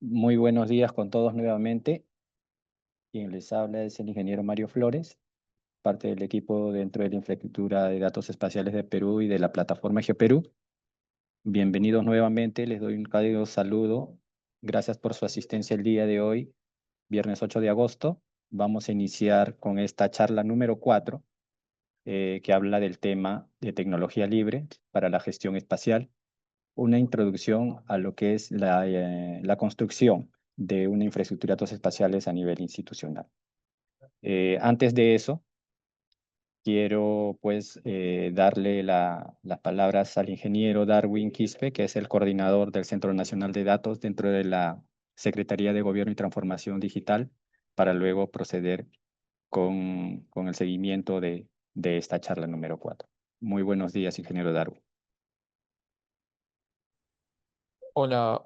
Muy buenos días con todos nuevamente. Quien les habla es el ingeniero Mario Flores, parte del equipo dentro de la infraestructura de datos espaciales de Perú y de la plataforma GeoPerú. Bienvenidos nuevamente, les doy un cálido saludo. Gracias por su asistencia el día de hoy, viernes 8 de agosto. Vamos a iniciar con esta charla número 4, que habla del tema de tecnología libre para la gestión espacial, una introducción a lo que es la construcción de una infraestructura de datos espaciales a nivel institucional. Antes de eso, quiero pues darle las palabras al ingeniero Darwin Quispe, que es el coordinador del Centro Nacional de Datos dentro de la Secretaría de Gobierno y Transformación Digital, para luego proceder con el seguimiento de esta charla número 4. Muy buenos días, ingeniero Darwin. Hola,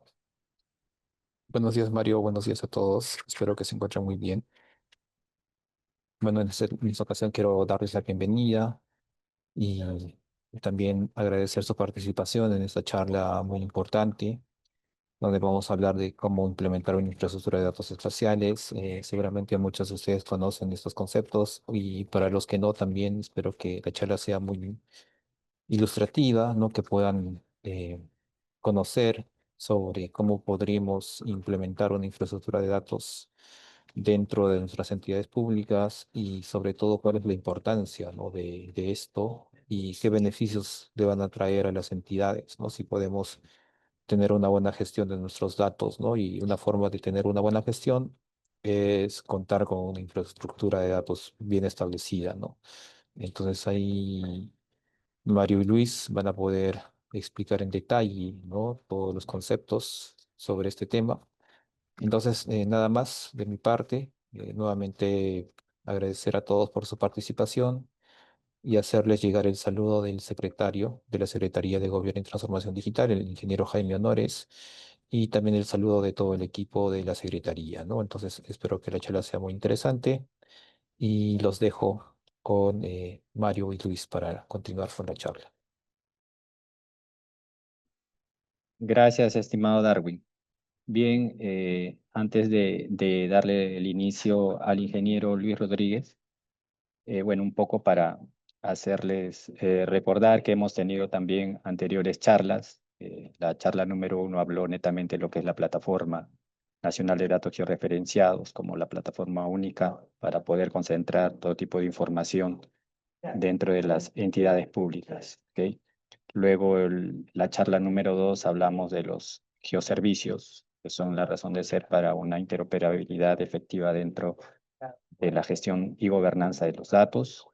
buenos días Mario, buenos días a todos. Espero que se encuentren muy bien. Bueno, en esta ocasión quiero darles la bienvenida y también agradecer su participación en esta charla muy importante, donde vamos a hablar de cómo implementar una infraestructura de datos espaciales. Seguramente muchos de ustedes conocen estos conceptos y para los que no, también espero que la charla sea muy ilustrativa, ¿no? Que puedan conocer sobre cómo podríamos implementar una infraestructura de datos dentro de nuestras entidades públicas y sobre todo cuál es la importancia, ¿no? de esto y qué beneficios le van a traer a las entidades, ¿no? Si podemos tener una buena gestión de nuestros datos, ¿no? Y una forma de tener una buena gestión es contar con una infraestructura de datos bien establecida, ¿no? Entonces ahí Mario y Luis van a poder explicar en detalle, ¿no? Todos los conceptos sobre este tema. Entonces, nada más de mi parte. Nuevamente agradecer a todos por su participación y hacerles llegar el saludo del secretario de la Secretaría de Gobierno y Transformación Digital, el ingeniero Jaime Honores, y también el saludo de todo el equipo de la Secretaría, ¿no? Entonces, espero que la charla sea muy interesante y los dejo con Mario y Luis para continuar con la charla. Gracias, estimado Darwin. Bien, antes de darle el inicio al ingeniero Luis Rodríguez, bueno, un poco para hacerles recordar que hemos tenido también anteriores charlas. La charla número 1 habló netamente de lo que es la plataforma nacional de datos georreferenciados, como la plataforma única para poder concentrar todo tipo de información dentro de las entidades públicas. ¿Ok? Luego, la charla número 2 hablamos de los geoservicios, que son la razón de ser para una interoperabilidad efectiva dentro de la gestión y gobernanza de los datos.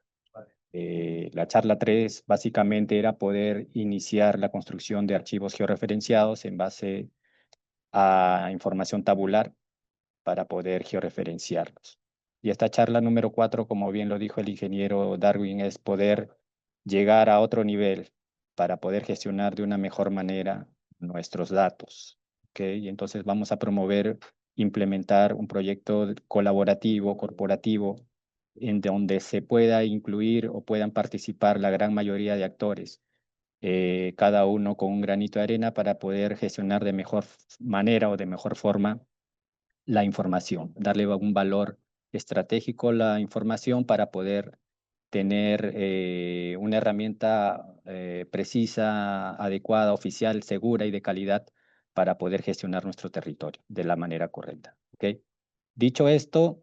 La charla 3 básicamente era poder iniciar la construcción de archivos georreferenciados en base a información tabular para poder georreferenciarlos. Y esta charla número 4, como bien lo dijo el ingeniero Darwin, es poder llegar a otro nivel para poder gestionar de una mejor manera nuestros datos. ¿Ok? Y entonces vamos a promover, implementar un proyecto colaborativo, corporativo, en donde se pueda incluir o puedan participar la gran mayoría de actores, cada uno con un granito de arena para poder gestionar de mejor manera o de mejor forma la información, darle un valor estratégico a la información para poder tener una herramienta precisa, adecuada, oficial, segura y de calidad para poder gestionar nuestro territorio de la manera correcta. ¿Ok? Dicho esto,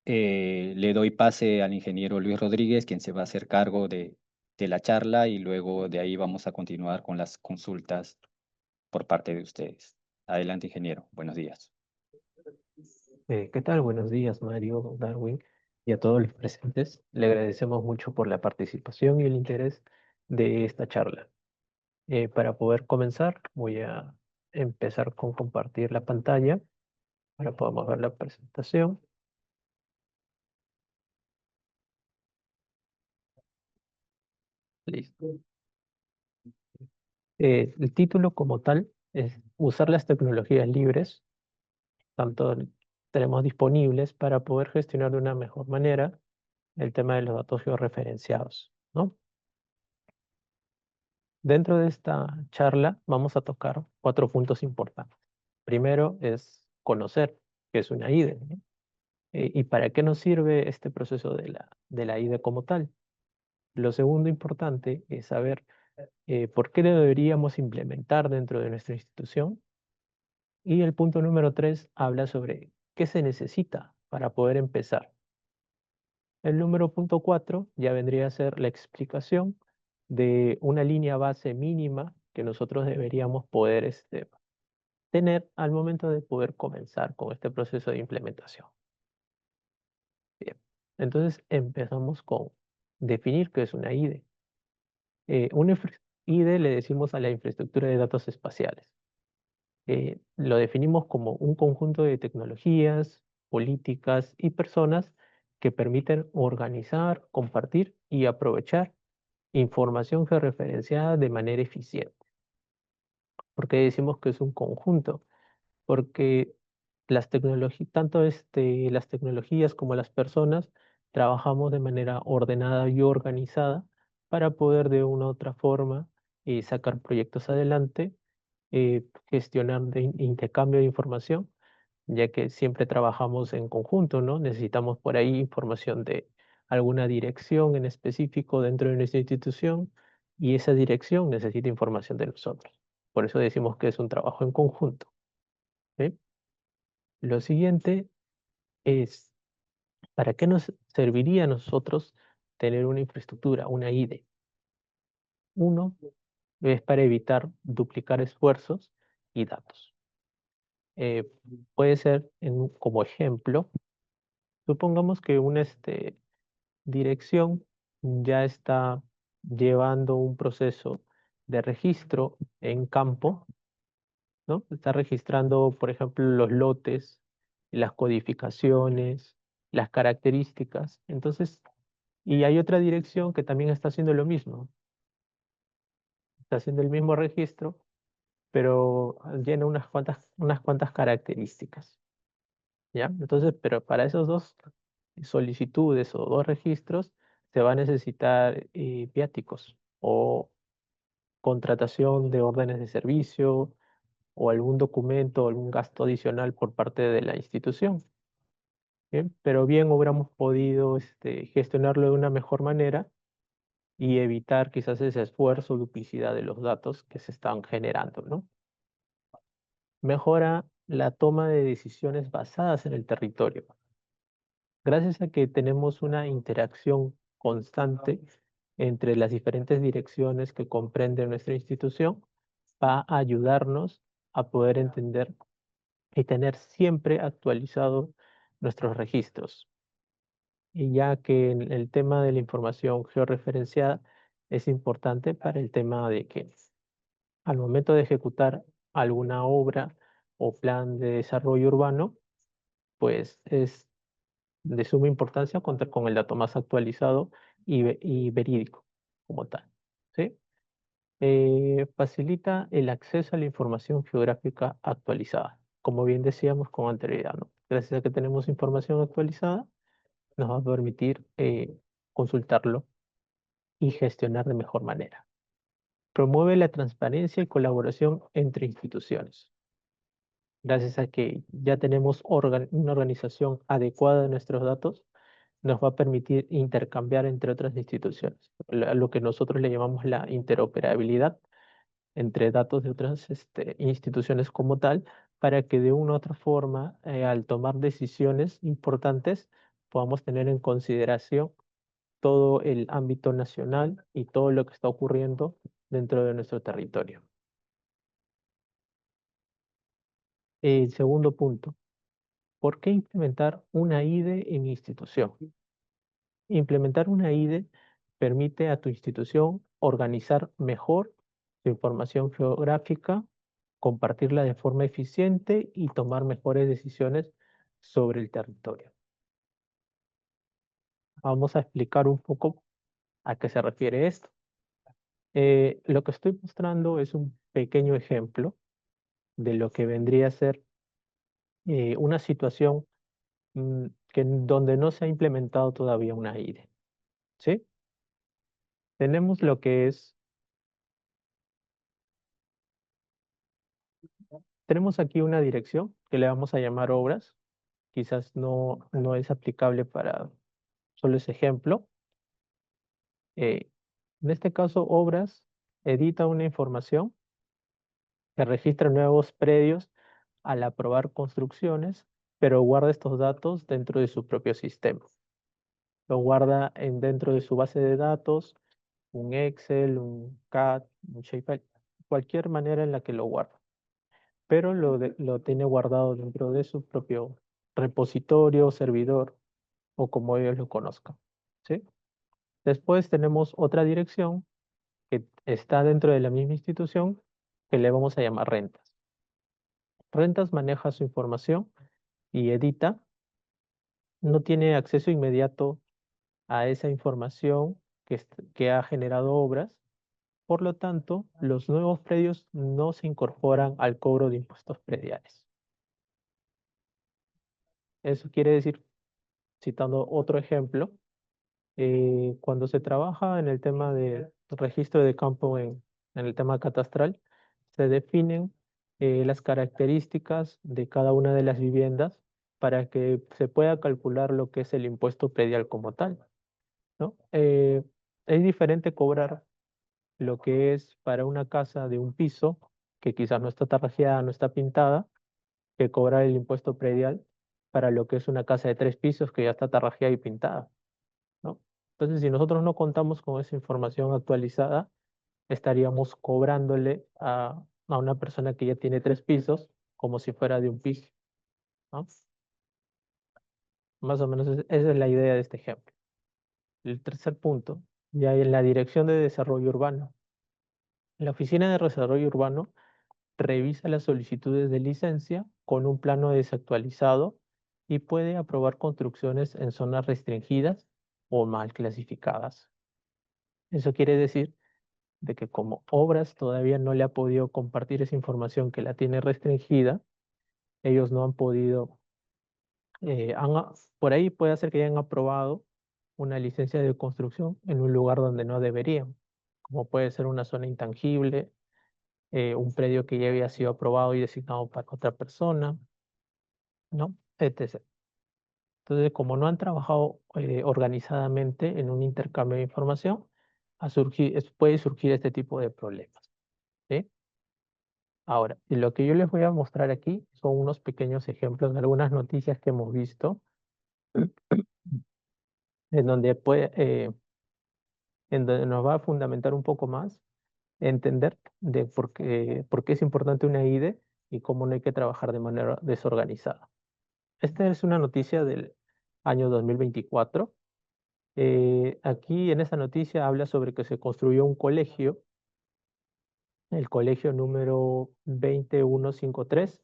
le doy pase al ingeniero Luis Rodríguez, quien se va a hacer cargo de la charla y luego de ahí vamos a continuar con las consultas por parte de ustedes. Adelante, ingeniero. Buenos días. ¿Qué tal? Buenos días, Mario, Darwin, y a todos los presentes. Le agradecemos mucho por la participación y el interés de esta charla. Para poder comenzar, voy a empezar con compartir la pantalla para podamos ver la presentación. Listo. El título como tal es usar las tecnologías libres, tanto tenemos disponibles para poder gestionar de una mejor manera el tema de los datos georreferenciados, ¿no? Dentro de esta charla vamos a tocar 4 puntos importantes. Primero es conocer qué es una IDE, ¿no? ¿Y para qué nos sirve este proceso de la IDE como tal? Lo segundo importante es saber por qué lo deberíamos implementar dentro de nuestra institución. Y el punto número 3 habla sobre qué se necesita para poder empezar. El número punto 4 ya vendría a ser la explicación de una línea base mínima que nosotros deberíamos poder tener al momento de poder comenzar con este proceso de implementación. Bien, entonces empezamos con definir qué es una IDE. Una IDE le decimos a la infraestructura de datos espaciales. Lo definimos como un conjunto de tecnologías, políticas y personas que permiten organizar, compartir y aprovechar información georreferenciada de manera eficiente. ¿Por qué decimos que es un conjunto? Porque tanto las tecnologías como las personas trabajamos de manera ordenada y organizada para poder de una u otra forma sacar proyectos adelante, gestionar intercambio de información, ya que siempre trabajamos en conjunto, ¿no? Necesitamos por ahí información de alguna dirección en específico dentro de nuestra institución y esa dirección necesita información de nosotros. Por eso decimos que es un trabajo en conjunto. ¿Sí? Lo siguiente es, ¿para qué nos serviría a nosotros tener una infraestructura, una IDE? Uno es para evitar duplicar esfuerzos y datos. Eh, Puede ser, como ejemplo, supongamos que una dirección ya está llevando un proceso de registro en campo, ¿no? Está registrando, por ejemplo, los lotes, las codificaciones, las características. Entonces, y hay otra dirección que también está haciendo lo mismo. Está haciendo el mismo registro, pero llena unas cuantas características. ¿Ya? Entonces, pero para esos dos solicitudes o dos registros se va a necesitar viáticos o contratación de órdenes de servicio o algún documento o algún gasto adicional por parte de la institución. ¿Bien? Pero bien hubiéramos podido gestionarlo de una mejor manera y evitar quizás ese esfuerzo o duplicidad de los datos que se están generando, ¿no? Mejora la toma de decisiones basadas en el territorio. Gracias a que tenemos una interacción constante entre las diferentes direcciones que comprende nuestra institución, va a ayudarnos a poder entender y tener siempre actualizado nuestros registros. Y ya que el tema de la información georreferenciada es importante para el tema de que al momento de ejecutar alguna obra o plan de desarrollo urbano, pues es de suma importancia contar con el dato más actualizado y verídico como tal. ¿Sí? Facilita el acceso a la información geográfica actualizada, como bien decíamos con anterioridad, ¿no? Gracias a que tenemos información actualizada, nos va a permitir consultarlo y gestionar de mejor manera. Promueve la transparencia y colaboración entre instituciones. Gracias a que ya tenemos una organización adecuada de nuestros datos, nos va a permitir intercambiar entre otras instituciones, lo que nosotros le llamamos la interoperabilidad entre datos de otras instituciones como tal, para que de una u otra forma, al tomar decisiones importantes, podamos tener en consideración todo el ámbito nacional y todo lo que está ocurriendo dentro de nuestro territorio. El segundo punto, ¿por qué implementar una IDE en mi institución? Implementar una IDE permite a tu institución organizar mejor su información geográfica, compartirla de forma eficiente y tomar mejores decisiones sobre el territorio. Vamos a explicar un poco a qué se refiere esto. Lo que estoy mostrando es un pequeño ejemplo de lo que vendría a ser una situación donde no se ha implementado todavía una IDE. ¿Sí? Tenemos lo que es Tenemos aquí una dirección que le vamos a llamar obras. Quizás no es aplicable para solo ese ejemplo. En este caso, obras edita una información que registra nuevos predios al aprobar construcciones, pero guarda estos datos dentro de su propio sistema. Lo guarda dentro de su base de datos, un Excel, un CAD, un Shapefile, cualquier manera en la que lo guarda, pero lo tiene guardado dentro de su propio repositorio, servidor o como ellos lo conozcan, ¿sí? Después tenemos otra dirección que está dentro de la misma institución que le vamos a llamar rentas. Rentas maneja su información y edita, no tiene acceso inmediato a esa información que ha generado obras. Por lo tanto, los nuevos predios no se incorporan al cobro de impuestos prediales. Eso quiere decir, citando otro ejemplo, cuando se trabaja en el tema de registro de campo en el tema catastral, se definen las características de cada una de las viviendas para que se pueda calcular lo que es el impuesto predial como tal, ¿no? Es diferente cobrar lo que es para una casa de un piso, que quizás no está tarrajeada, no está pintada, que cobrar el impuesto predial para lo que es una casa de 3 pisos que ya está tarrajeada y pintada, ¿no? Entonces, si nosotros no contamos con esa información actualizada, estaríamos cobrándole a una persona que ya tiene 3 pisos como si fuera de un piso, ¿no? Más o menos esa es la idea de este ejemplo. El tercer punto, ya en la Dirección de Desarrollo Urbano. La Oficina de Desarrollo Urbano revisa las solicitudes de licencia con un plano desactualizado y puede aprobar construcciones en zonas restringidas o mal clasificadas. Eso quiere decir de que como Obras todavía no le ha podido compartir esa información que la tiene restringida, ellos no han podido, por ahí puede ser que hayan aprobado una licencia de construcción en un lugar donde no deberían, como puede ser una zona intangible, un predio que ya había sido aprobado y designado para otra persona, ¿no? Etc. Entonces, como no han trabajado organizadamente en un intercambio de información, puede surgir este tipo de problemas, ¿sí? Ahora, y lo que yo les voy a mostrar aquí son unos pequeños ejemplos de algunas noticias que hemos visto, en donde en donde nos va a fundamentar un poco más, entender de por qué es importante una IDE y cómo no hay que trabajar de manera desorganizada. Esta es una noticia del año 2024. Aquí en esta noticia habla sobre que se construyó un colegio, el colegio número 20153,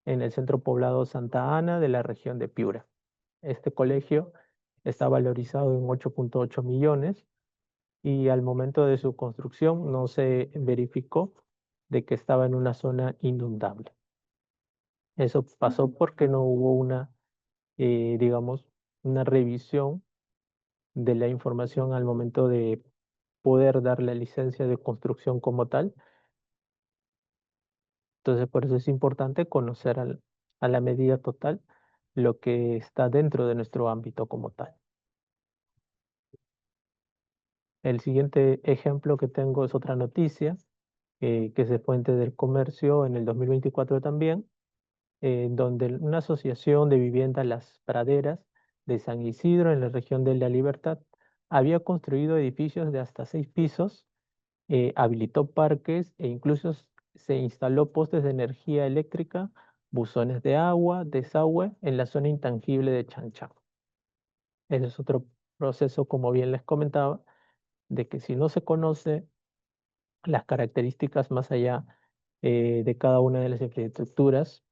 en el centro poblado Santa Ana de la región de Piura. Este colegio está valorizado en 8.8 millones y al momento de su construcción no se verificó de que estaba en una zona inundable. Eso pasó porque no hubo digamos, una revisión de la información al momento de poder dar la licencia de construcción como tal. Entonces, por eso es importante conocer a la medida total lo que está dentro de nuestro ámbito como tal. El siguiente ejemplo que tengo es otra noticia que es de Fuente del Comercio en el 2024 también, donde una asociación de vivienda Las Praderas de San Isidro en la región de La Libertad había construido edificios de hasta 6 pisos, habilitó parques e incluso se instaló postes de energía eléctrica, buzones de agua, desagüe en la zona intangible de Chanchán. Ese es otro proceso, como bien les comentaba, de que si no se conoce las características más allá de cada una de las infraestructuras,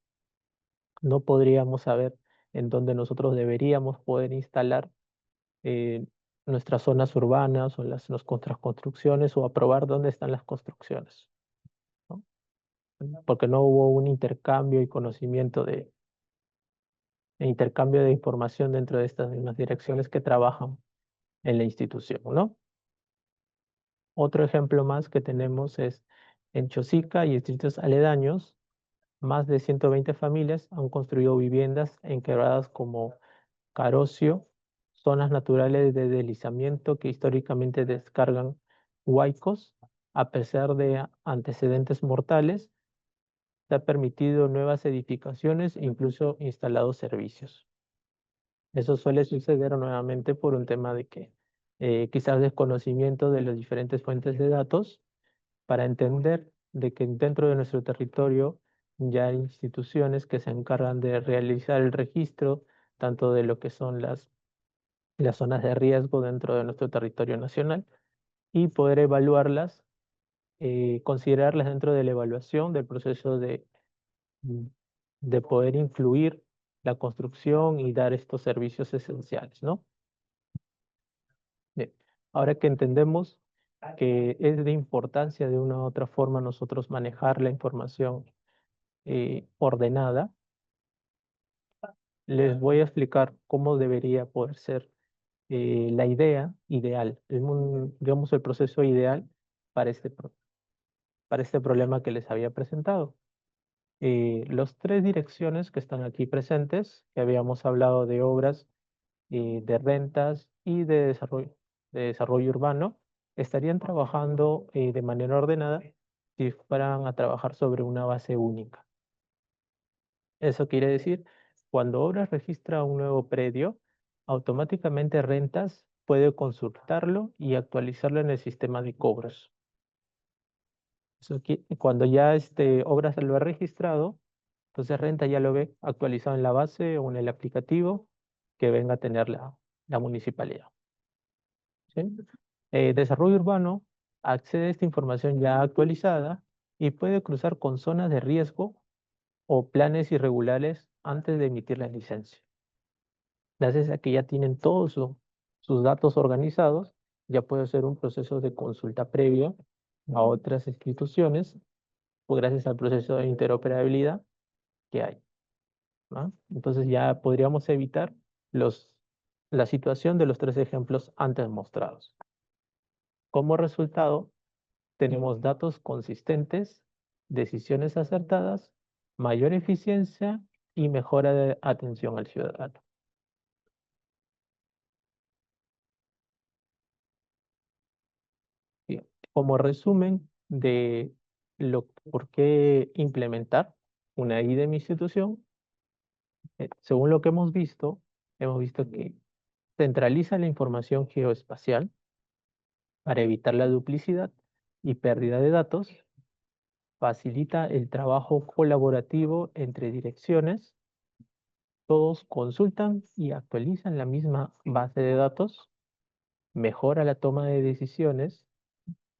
no podríamos saber en dónde nosotros deberíamos poder instalar eh, nuestras zonas urbanas o las otras construcciones o aprobar dónde están las construcciones, ¿no? Porque no hubo un intercambio y conocimiento e intercambio de información dentro de estas mismas direcciones que trabajan en la institución, ¿no? Otro ejemplo más que tenemos es en Chosica y distritos aledaños, más de 120 familias han construido viviendas en quebradas como Carocio, zonas naturales de deslizamiento que históricamente descargan huaicos. A pesar de antecedentes mortales, se ha permitido nuevas edificaciones e incluso instalado servicios. Eso suele suceder nuevamente por un tema de que quizás desconocimiento de las diferentes fuentes de datos para entender de que dentro de nuestro territorio ya hay instituciones que se encargan de realizar el registro tanto de lo que son las zonas de riesgo dentro de nuestro territorio nacional y poder evaluarlas, considerarlas dentro de la evaluación del proceso mm, de poder influir la construcción y dar estos servicios esenciales, ¿no? Bien, ahora que entendemos que es de importancia de una u otra forma nosotros manejar la información ordenada, les voy a explicar cómo debería poder ser la idea ideal, digamos el proceso ideal para para este problema que les había presentado. Las tres direcciones que están aquí presentes, que habíamos hablado de obras, de rentas y de desarrollo urbano, estarían trabajando de manera ordenada si fueran a trabajar sobre una base única. Eso quiere decir, cuando Obras registra un nuevo predio, automáticamente Rentas puede consultarlo y actualizarlo en el sistema de cobros. Cuando ya Obras lo ha registrado, entonces Renta ya lo ve actualizado en la base o en el aplicativo que venga a tener la municipalidad. ¿Sí? Desarrollo urbano accede a esta información ya actualizada y puede cruzar con zonas de riesgo o planes irregulares antes de emitir la licencia. Gracias a que ya tienen todos sus datos organizados, ya puede ser un proceso de consulta previa a otras instituciones, o gracias al proceso de interoperabilidad que hay, ¿no? Entonces ya podríamos evitar la situación de los tres ejemplos antes mostrados. Como resultado, tenemos datos consistentes, decisiones acertadas, mayor eficiencia y mejora de atención al ciudadano. Bien, como resumen de por qué implementar una I de mi institución, según lo que hemos visto que centraliza la información geoespacial para evitar la duplicidad y pérdida de datos, facilita el trabajo colaborativo entre direcciones, todos consultan y actualizan la misma base de datos, mejora la toma de decisiones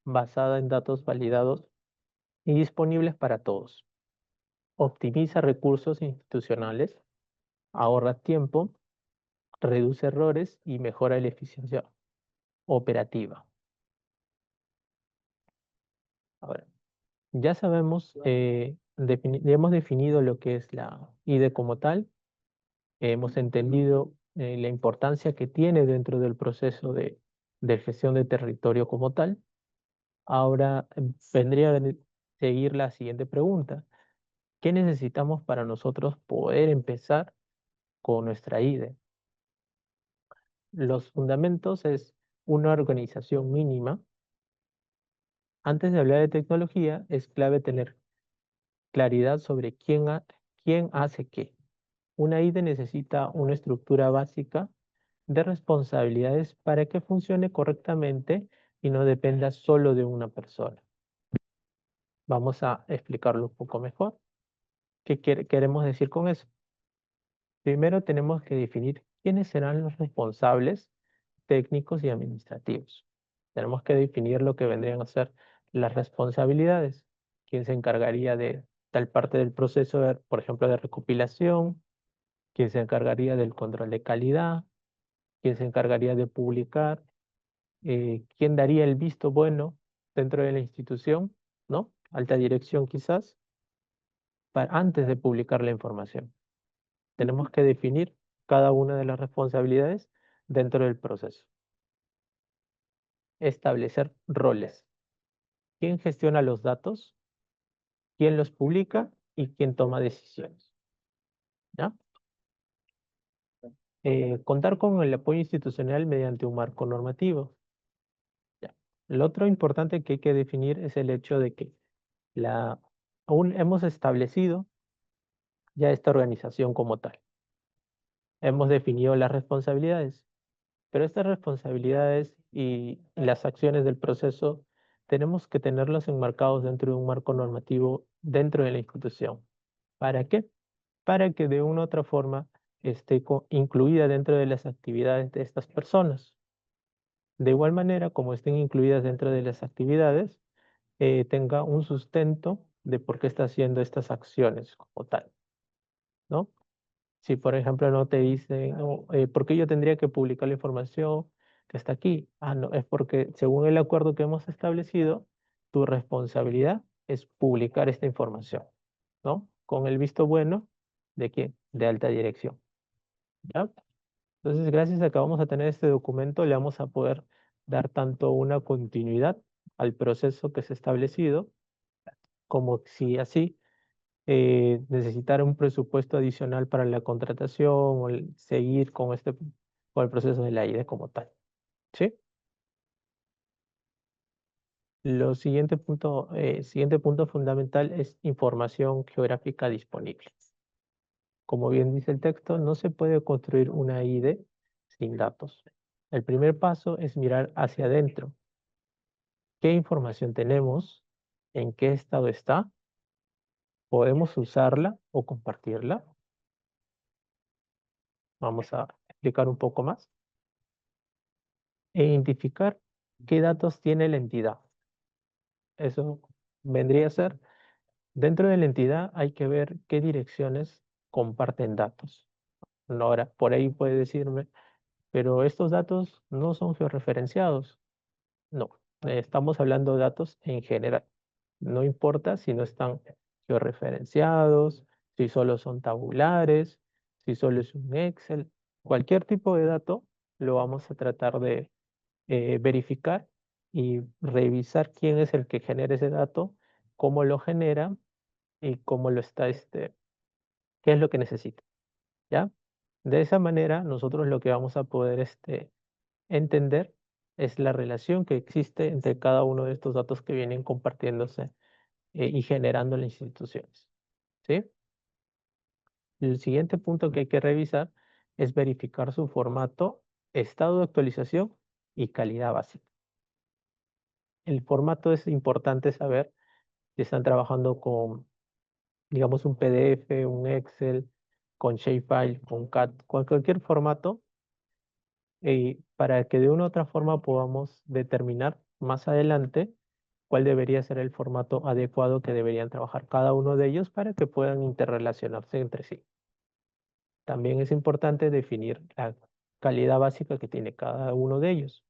basada en datos validados y disponibles para todos, optimiza recursos institucionales, ahorra tiempo, reduce errores y mejora la eficiencia operativa. Ahora, ya sabemos, ya hemos definido lo que es la IDE como tal, hemos entendido la importancia que tiene dentro del proceso de gestión de territorio como tal. Ahora vendría a seguir la siguiente pregunta. ¿Qué necesitamos para nosotros poder empezar con nuestra IDE? Los fundamentos es una organización mínima. Antes de hablar de tecnología, es clave tener claridad sobre quién hace qué. Una IDE necesita una estructura básica de responsabilidades para que funcione correctamente y no dependa solo de una persona. Vamos a explicarlo un poco mejor. ¿Qué queremos decir con eso? Primero tenemos que definir quiénes serán los responsables técnicos y administrativos. Tenemos que definir lo que vendrían a ser las responsabilidades. ¿Quién se encargaría de tal parte del proceso, por ejemplo, de recopilación? ¿Quién se encargaría del control de calidad? ¿Quién se encargaría de publicar? ¿Quién daría el visto bueno dentro de la institución? ¿No? Alta dirección quizás, antes de publicar la información. Tenemos que definir cada una de las responsabilidades dentro del proceso. Establecer roles. ¿Quién gestiona los datos? ¿Quién los publica y quién toma decisiones. ¿Ya? Contar con el apoyo institucional mediante un marco normativo. ¿Ya? Lo otro importante que hay que definir es el hecho de que aún hemos establecido ya esta organización como tal. Hemos definido las responsabilidades, pero estas responsabilidades y las acciones del proceso tenemos que tenerlas enmarcados dentro de un marco normativo dentro de la institución. ¿Para qué? Para que de una u otra forma esté incluida dentro de las actividades de estas personas. De igual manera, como estén incluidas dentro de las actividades, tenga un sustento de por qué está haciendo estas acciones como tal, ¿no? Si, por ejemplo, no te dicen, no, ¿por qué yo tendría que publicar la información que está aquí? Ah, no, es porque según el acuerdo que hemos establecido, tu responsabilidad es publicar esta información, ¿no? Con el visto bueno de quién, de alta dirección, ¿ya? Entonces, gracias a que vamos a tener este documento, le vamos a poder dar tanto una continuidad al proceso que se ha establecido, como si así necesitar un presupuesto adicional para la contratación o seguir con el proceso de la IDE como tal. ¿Sí? Siguiente punto fundamental es información geográfica disponible. Como bien dice el texto, no se puede construir una IDE sin datos. El primer paso es mirar hacia adentro. ¿Qué información tenemos? ¿En qué estado está? ¿Podemos usarla o compartirla? Vamos a explicar un poco más. E identificar qué datos tiene la entidad. Eso vendría a ser, dentro de la entidad hay que ver qué direcciones comparten datos. Ahora, por ahí puede decirme, pero estos datos no son georreferenciados. No, estamos hablando de datos en general. No importa si no están georreferenciados, si solo son tabulares, si solo es un Excel. Cualquier tipo de dato lo vamos a tratar de verificar y revisar quién es el que genera ese dato, cómo lo genera y cómo lo está, qué es lo que necesita, ¿ya? De esa manera, nosotros lo que vamos a poder entender es la relación que existe entre cada uno de estos datos que vienen compartiéndose y generando las instituciones, ¿sí? El siguiente punto que hay que revisar es verificar su formato, estado de actualización y calidad básica. El formato es importante saber si están trabajando con, digamos, un PDF, un Excel, con Shapefile, con CAD, con cualquier formato, para que de una u otra forma podamos determinar más adelante cuál debería ser el formato adecuado que deberían trabajar cada uno de ellos para que puedan interrelacionarse entre sí. También es importante definir la calidad básica que tiene cada uno de ellos.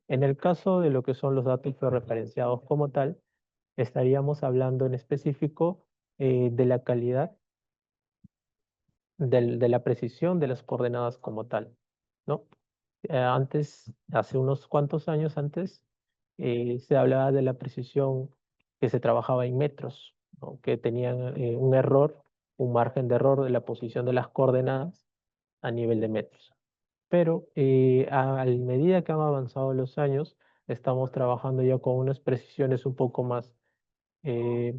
En el caso de lo que son los datos georreferenciados como tal, estaríamos hablando en específico de la calidad, de la precisión de las coordenadas como tal, ¿no? Antes, hace unos cuantos años antes, se hablaba de la precisión que se trabajaba en metros, ¿no? Que tenían un error, un margen de error de la posición de las coordenadas a nivel de metros. Pero a medida que han avanzado los años, estamos trabajando ya con unas precisiones un poco más eh,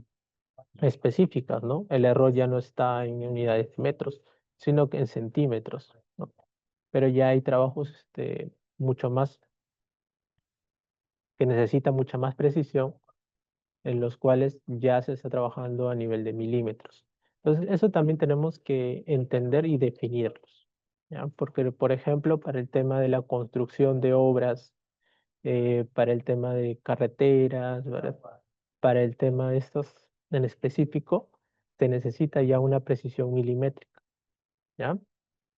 específicas, ¿no? El error ya no está en unidades de metros, sino que en centímetros, ¿no? Pero ya hay trabajos mucho más, que necesitan mucha más precisión, en los cuales ya se está trabajando a nivel de milímetros. Entonces, eso también tenemos que entender y definirlos, ¿ya? Porque, por ejemplo, para el tema de la construcción de obras, para el tema de carreteras, ¿verdad? Para el tema de estos en específico, se necesita ya una precisión milimétrica, ¿ya?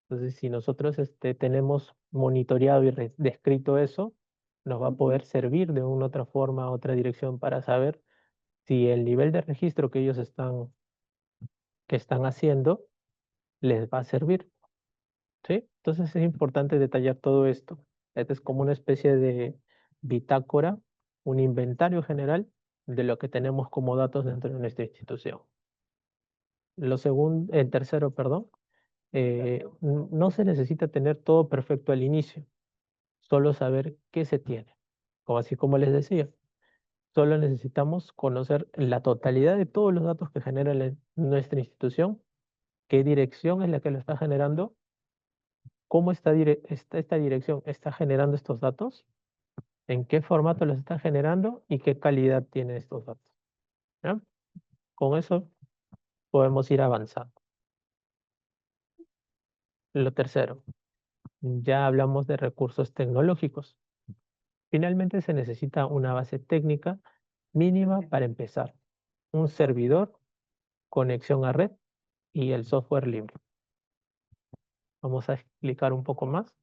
Entonces, si nosotros tenemos monitoreado y descrito eso, nos va a poder servir de una otra forma, otra dirección para saber si el nivel de registro que ellos que están haciendo les va a servir, ¿sí? Entonces es importante detallar todo esto. Este es como una especie de bitácora, un inventario general de lo que tenemos como datos dentro de nuestra institución. El tercero, perdón, no se necesita tener todo perfecto al inicio, solo saber qué se tiene. O así como les decía, solo necesitamos conocer la totalidad de todos los datos que genera nuestra institución, qué dirección es la que lo está generando, cómo esta dirección está generando estos datos, en qué formato los está generando y qué calidad tienen estos datos. ¿Ya? Con eso podemos ir avanzando. Lo tercero, ya hablamos de recursos tecnológicos. Finalmente se necesita una base técnica mínima para empezar. Un servidor, conexión a red y el software libre. Vamos a explicar un poco más.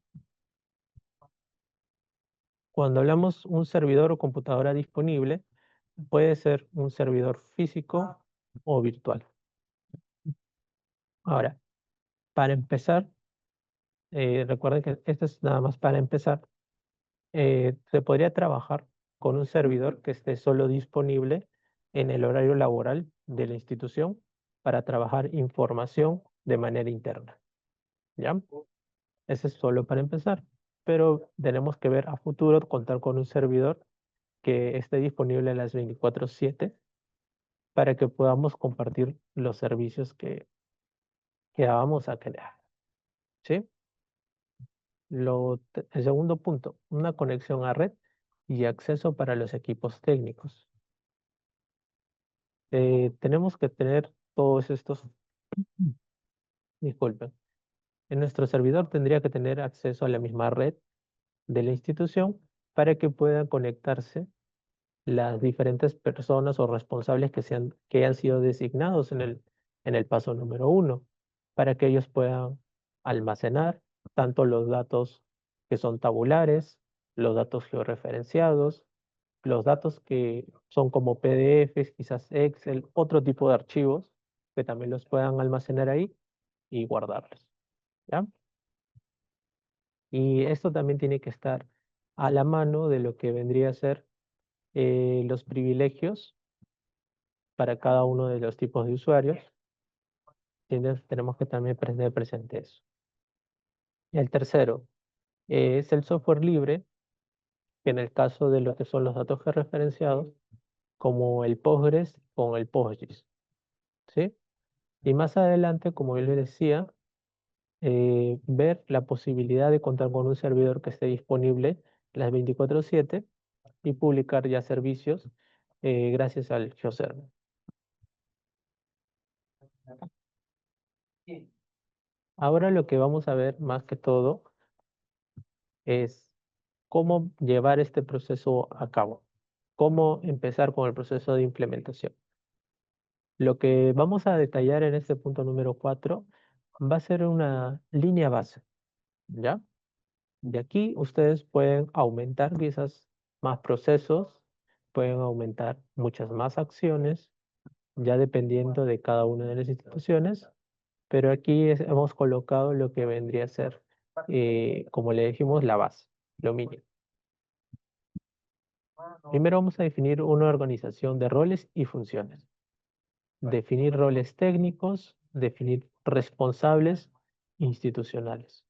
Cuando hablamos un servidor o computadora disponible, puede ser un servidor físico o virtual. Ahora, para empezar, recuerden que esto es nada más para empezar, se podría trabajar con un servidor que esté solo disponible en el horario laboral de la institución para trabajar información de manera interna. ¿Ya? Ese es solo para empezar, pero tenemos que ver a futuro contar con un servidor que esté disponible a las 24/7 para que podamos compartir los servicios que vamos a crear. ¿Sí? El segundo punto, una conexión a red y acceso para los equipos técnicos. Tenemos que tener todos estos, disculpen, en nuestro servidor tendría que tener acceso a la misma red de la institución para que puedan conectarse las diferentes personas o responsables que hayan sido designados en el paso número 1, para que ellos puedan almacenar tanto los datos que son tabulares, los datos georreferenciados, los datos que son como PDFs, quizás Excel, otro tipo de archivos que también los puedan almacenar ahí y guardarlos. ¿Ya? Y esto también tiene que estar a la mano de lo que vendría a ser los privilegios para cada uno de los tipos de usuarios. Tenemos que también tener presente eso. Y el tercero es el software libre, que en el caso de lo que son los datos georreferenciados, como el Postgres con el PostGIS. ¿Sí? Y más adelante, como yo les decía, ver la posibilidad de contar con un servidor que esté disponible las 24/7 y publicar ya servicios gracias al GeoServer. Ahora lo que vamos a ver más que todo es cómo llevar este proceso a cabo, cómo empezar con el proceso de implementación. Lo que vamos a detallar en este punto número 4 va a ser una línea base, ¿ya? De aquí ustedes pueden aumentar quizás más procesos, pueden aumentar muchas más acciones, ya dependiendo de cada una de las instituciones, pero aquí hemos colocado lo que vendría a ser, como le dijimos, la base, lo mínimo. Primero vamos a definir una organización de roles y funciones. Definir roles técnicos, definir responsables institucionales.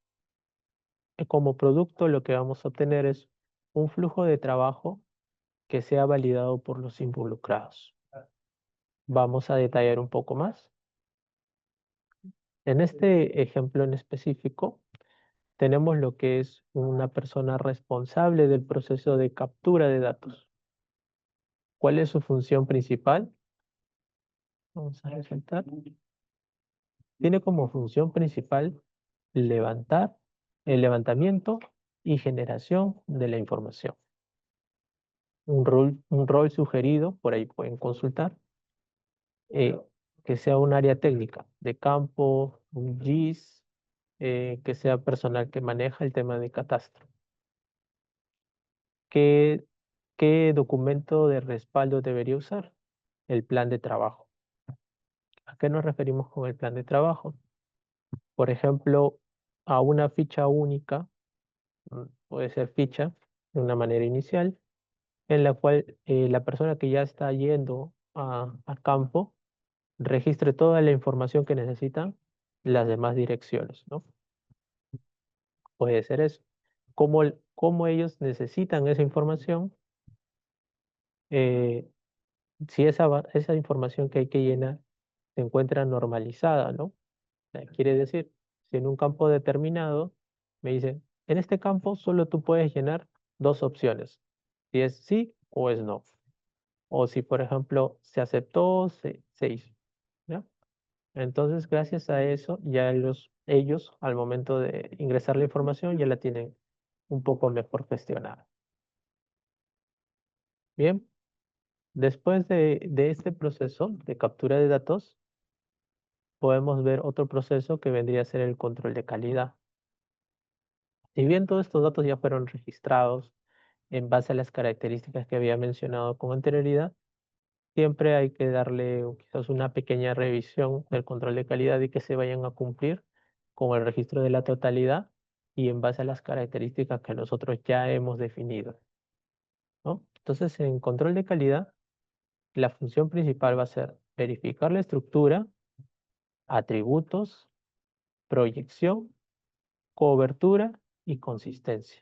Y como producto lo que vamos a obtener es un flujo de trabajo que sea validado por los involucrados. Vamos a detallar un poco más. En este ejemplo en específico, tenemos lo que es una persona responsable del proceso de captura de datos. ¿Cuál es su función principal? Vamos a resaltar. Tiene como función principal el levantamiento y generación de la información. Un rol sugerido, por ahí pueden consultar, eh, que sea un área técnica de campo, un GIS, que sea personal que maneja el tema de catastro. ¿Qué, qué documento de respaldo debería usar? El plan de trabajo. ¿A qué nos referimos con el plan de trabajo? Por ejemplo, a una ficha única, puede ser ficha de una manera inicial, en la cual la persona que ya está yendo a campo registre toda la información que necesitan las demás direcciones, ¿no? Puede ser eso. Cómo ellos necesitan esa información, eh, si esa información que hay que llenar se encuentra normalizada, ¿no? Quiere decir, si en un campo determinado me dicen, en este campo solo tú puedes llenar dos opciones, si es sí o es no. O si, por ejemplo, se aceptó, se hizo, ¿ya? Entonces, gracias a eso, ya ellos, al momento de ingresar la información, ya la tienen un poco mejor gestionada. Bien, después de este proceso de captura de datos, podemos ver otro proceso que vendría a ser el control de calidad. Si bien todos estos datos ya fueron registrados en base a las características que había mencionado con anterioridad, siempre hay que darle quizás una pequeña revisión del control de calidad y que se vayan a cumplir con el registro de la totalidad y en base a las características que nosotros ya hemos definido, ¿no? Entonces, en control de calidad, la función principal va a ser verificar la estructura, atributos, proyección, cobertura y consistencia.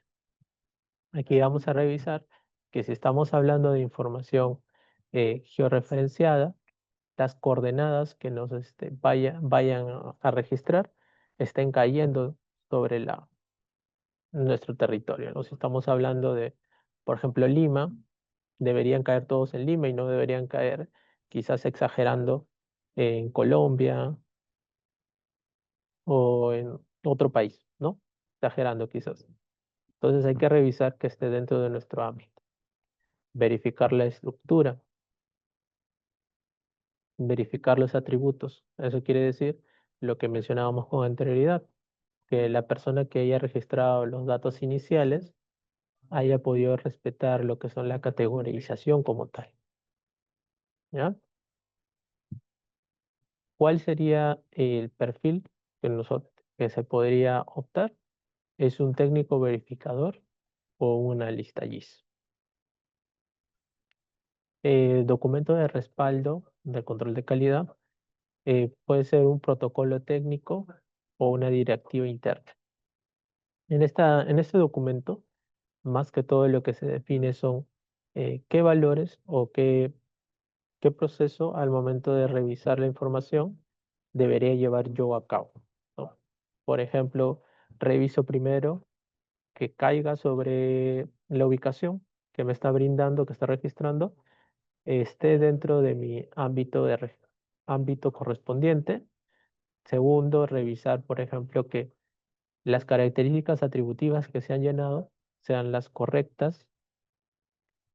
Aquí vamos a revisar que si estamos hablando de información georreferenciada, las coordenadas que nos vayan a registrar estén cayendo sobre nuestro territorio, ¿no? Si estamos hablando de, por ejemplo, Lima, deberían caer todos en Lima y no deberían caer, quizás exagerando, en Colombia o en otro país, ¿no? Exagerando quizás. Entonces hay que revisar que esté dentro de nuestro ámbito. Verificar la estructura, verificar los atributos. Eso quiere decir lo que mencionábamos con anterioridad, que la persona que haya registrado los datos iniciales haya podido respetar lo que son la categorización como tal, ¿ya? ¿Cuál sería el perfil que se podría optar? ¿Es un técnico verificador o una lista GIS? El documento de respaldo del control de calidad puede ser un protocolo técnico o una directiva interna. En este documento, más que todo lo que se define son qué valores o qué proceso al momento de revisar la información debería llevar yo a cabo, ¿no? Por ejemplo, reviso primero que caiga sobre la ubicación que me está brindando, que está registrando, esté dentro de mi ámbito correspondiente. Segundo, revisar, por ejemplo, que las características atributivas que se han llenado sean las correctas.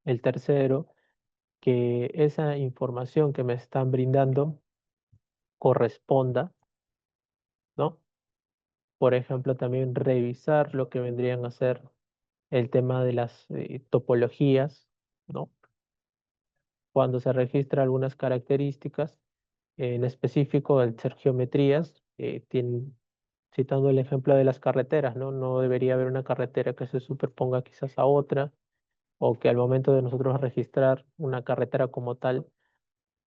El tercero, que esa información que me están brindando corresponda, ¿no? Por ejemplo, también revisar lo que vendrían a ser el tema de las topologías, ¿no? Cuando se registra algunas características, en específico al ser geometrías, citando el ejemplo de las carreteras, ¿no? No debería haber una carretera que se superponga quizás a otra, o que al momento de nosotros registrar una carretera como tal,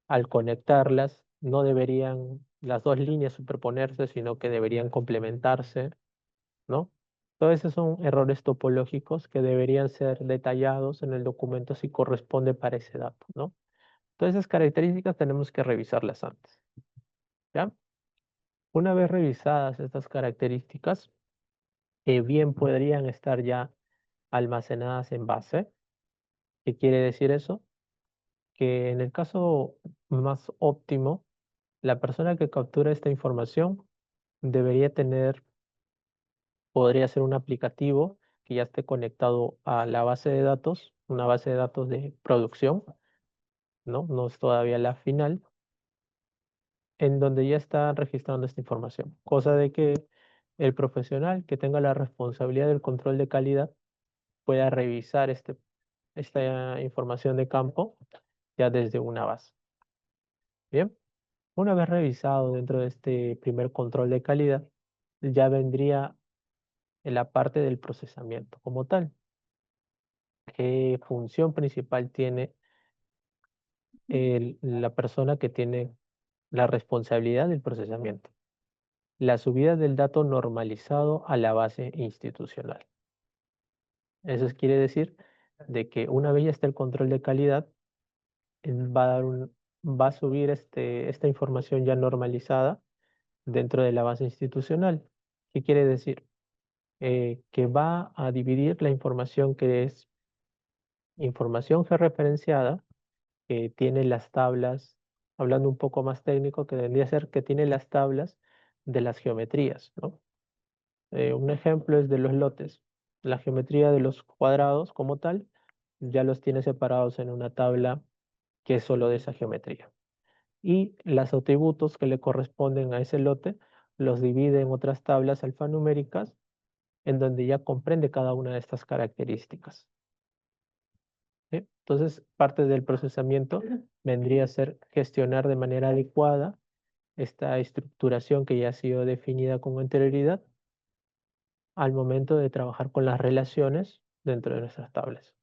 al conectarlas, no deberían las dos líneas superponerse, sino que deberían complementarse, ¿no? Todos esos son errores topológicos que deberían ser detallados en el documento si corresponde para ese dato, ¿no? Todas esas características tenemos que revisarlas antes, ¿ya? Una vez revisadas estas características, bien podrían estar ya almacenadas en base. ¿Qué quiere decir eso? Que en el caso más óptimo, la persona que captura esta información debería podría ser un aplicativo que ya esté conectado a la base de datos, una base de datos de producción, ¿no? No es todavía la final, en donde ya está registrando esta información. Cosa de que el profesional que tenga la responsabilidad del control de calidad pueda revisar esta información de campo ya desde una base. Bien, una vez revisado dentro de este primer control de calidad, ya vendría en la parte del procesamiento como tal. ¿Qué función principal tiene la persona que tiene la responsabilidad del procesamiento, la subida del dato normalizado a la base institucional. Eso quiere decir de que una vez ya está el control de calidad, va a subir esta información ya normalizada dentro de la base institucional. ¿Qué quiere decir? Que va a dividir la información que es información georreferenciada, que tiene las tablas, hablando un poco más técnico, que vendría a ser que tiene las tablas de las geometrías, ¿no? Un ejemplo es de los lotes. La geometría de los cuadrados como tal ya los tiene separados en una tabla que es solo de esa geometría. Y los atributos que le corresponden a ese lote los divide en otras tablas alfanuméricas en donde ya comprende cada una de estas características. ¿Sí? Entonces, parte del procesamiento vendría a ser gestionar de manera adecuada esta estructuración que ya ha sido definida con anterioridad al momento de trabajar con las relaciones dentro de nuestras tablas.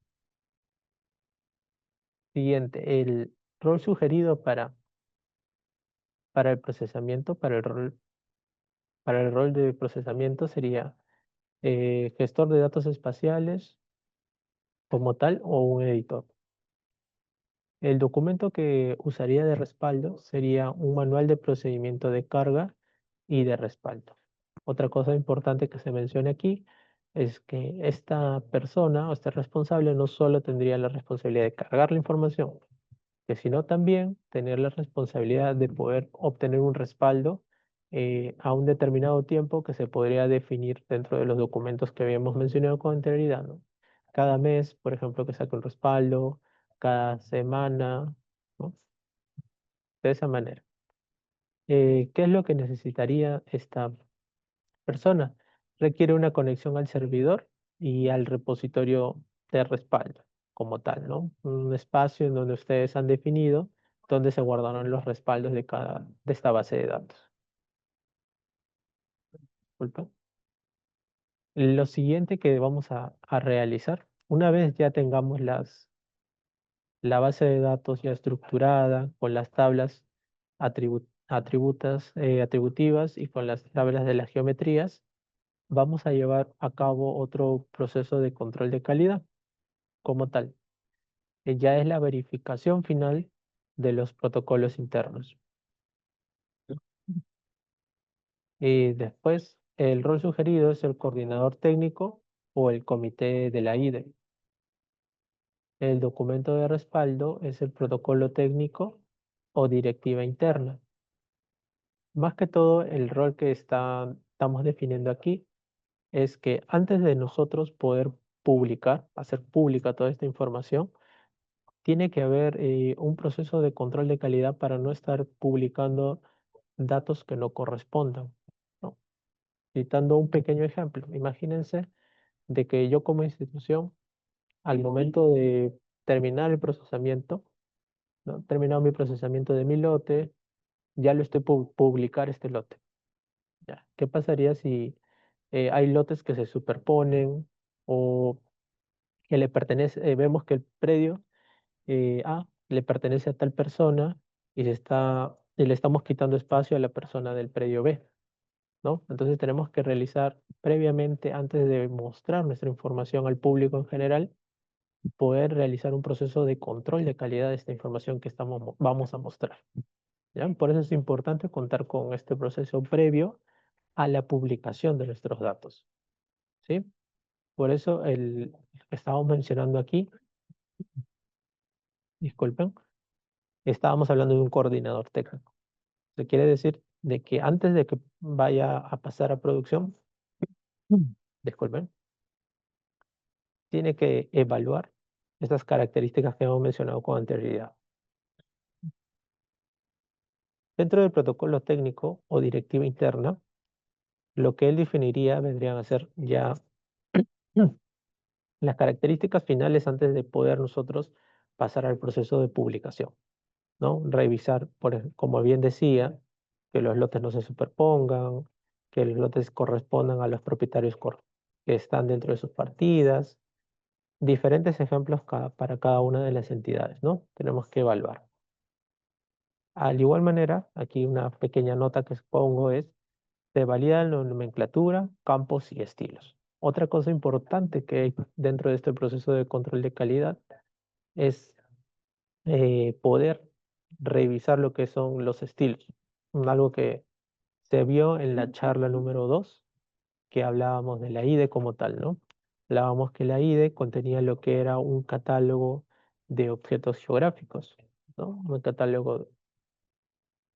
Siguiente, el rol sugerido para el procesamiento, para el rol de procesamiento sería gestor de datos espaciales como tal o un editor. El documento que usaría de respaldo sería un manual de procedimiento de carga y de respaldo. Otra cosa importante que se menciona aquí es que esta persona o este responsable no solo tendría la responsabilidad de cargar la información, sino también tener la responsabilidad de poder obtener un respaldo a un determinado tiempo que se podría definir dentro de los documentos que habíamos mencionado con anterioridad, ¿no? Cada mes, por ejemplo, que saque un respaldo, cada semana, ¿no? De esa manera. ¿Qué es lo que necesitaría esta persona? Requiere una conexión al servidor y al repositorio de respaldo como tal, ¿no? Un espacio en donde ustedes han definido donde se guardaron los respaldos de esta base de datos. Disculpa. Lo siguiente que vamos a realizar, una vez ya tengamos la base de datos ya estructurada, con las tablas atributivas y con las tablas de las geometrías, vamos a llevar a cabo otro proceso de control de calidad como tal, que ya es la verificación final de los protocolos internos. Y después, el rol sugerido es el coordinador técnico o el comité de la IDE. El documento de respaldo es el protocolo técnico o directiva interna. Más que todo, el rol que estamos definiendo aquí es que antes de nosotros poder publicar, hacer pública toda esta información, tiene que haber un proceso de control de calidad para no estar publicando datos que no correspondan, ¿no? Citando un pequeño ejemplo, imagínense de que yo como institución, al momento de terminar el procesamiento, ¿no? Terminado mi procesamiento de mi lote, ya lo estoy publicar este lote. ¿Ya? ¿Qué pasaría si hay lotes que se superponen o que le pertenece, vemos que el predio A le pertenece a tal persona y le estamos quitando espacio a la persona del predio B, ¿no? Entonces tenemos que realizar previamente, antes de mostrar nuestra información al público en general, poder realizar un proceso de control de calidad de esta información que vamos a mostrar, ¿ya? Por eso es importante contar con este proceso previo a la publicación de nuestros datos, ¿sí? Por eso el que estábamos mencionando aquí, disculpen, estábamos hablando de un coordinador técnico. Se quiere decir de que antes de que vaya a pasar a producción, disculpen, tiene que evaluar estas características que hemos mencionado con anterioridad. Dentro del protocolo técnico o directiva interna, lo que él definiría vendrían a ser ya las características finales antes de poder nosotros pasar al proceso de publicación, ¿no? Revisar, como bien decía, que los lotes no se superpongan, que los lotes correspondan a los propietarios que están dentro de sus partidas, diferentes ejemplos para cada una de las entidades, ¿no? Tenemos que evaluar. Al igual manera, aquí una pequeña nota que pongo es, se valida la nomenclatura, campos y estilos. Otra cosa importante que hay dentro de este proceso de control de calidad es poder revisar lo que son los estilos. Algo que se vio en la charla número 2, que hablábamos de la IDE como tal, ¿no? Hablábamos que la IDE contenía lo que era un catálogo de objetos geográficos, ¿no? Un catálogo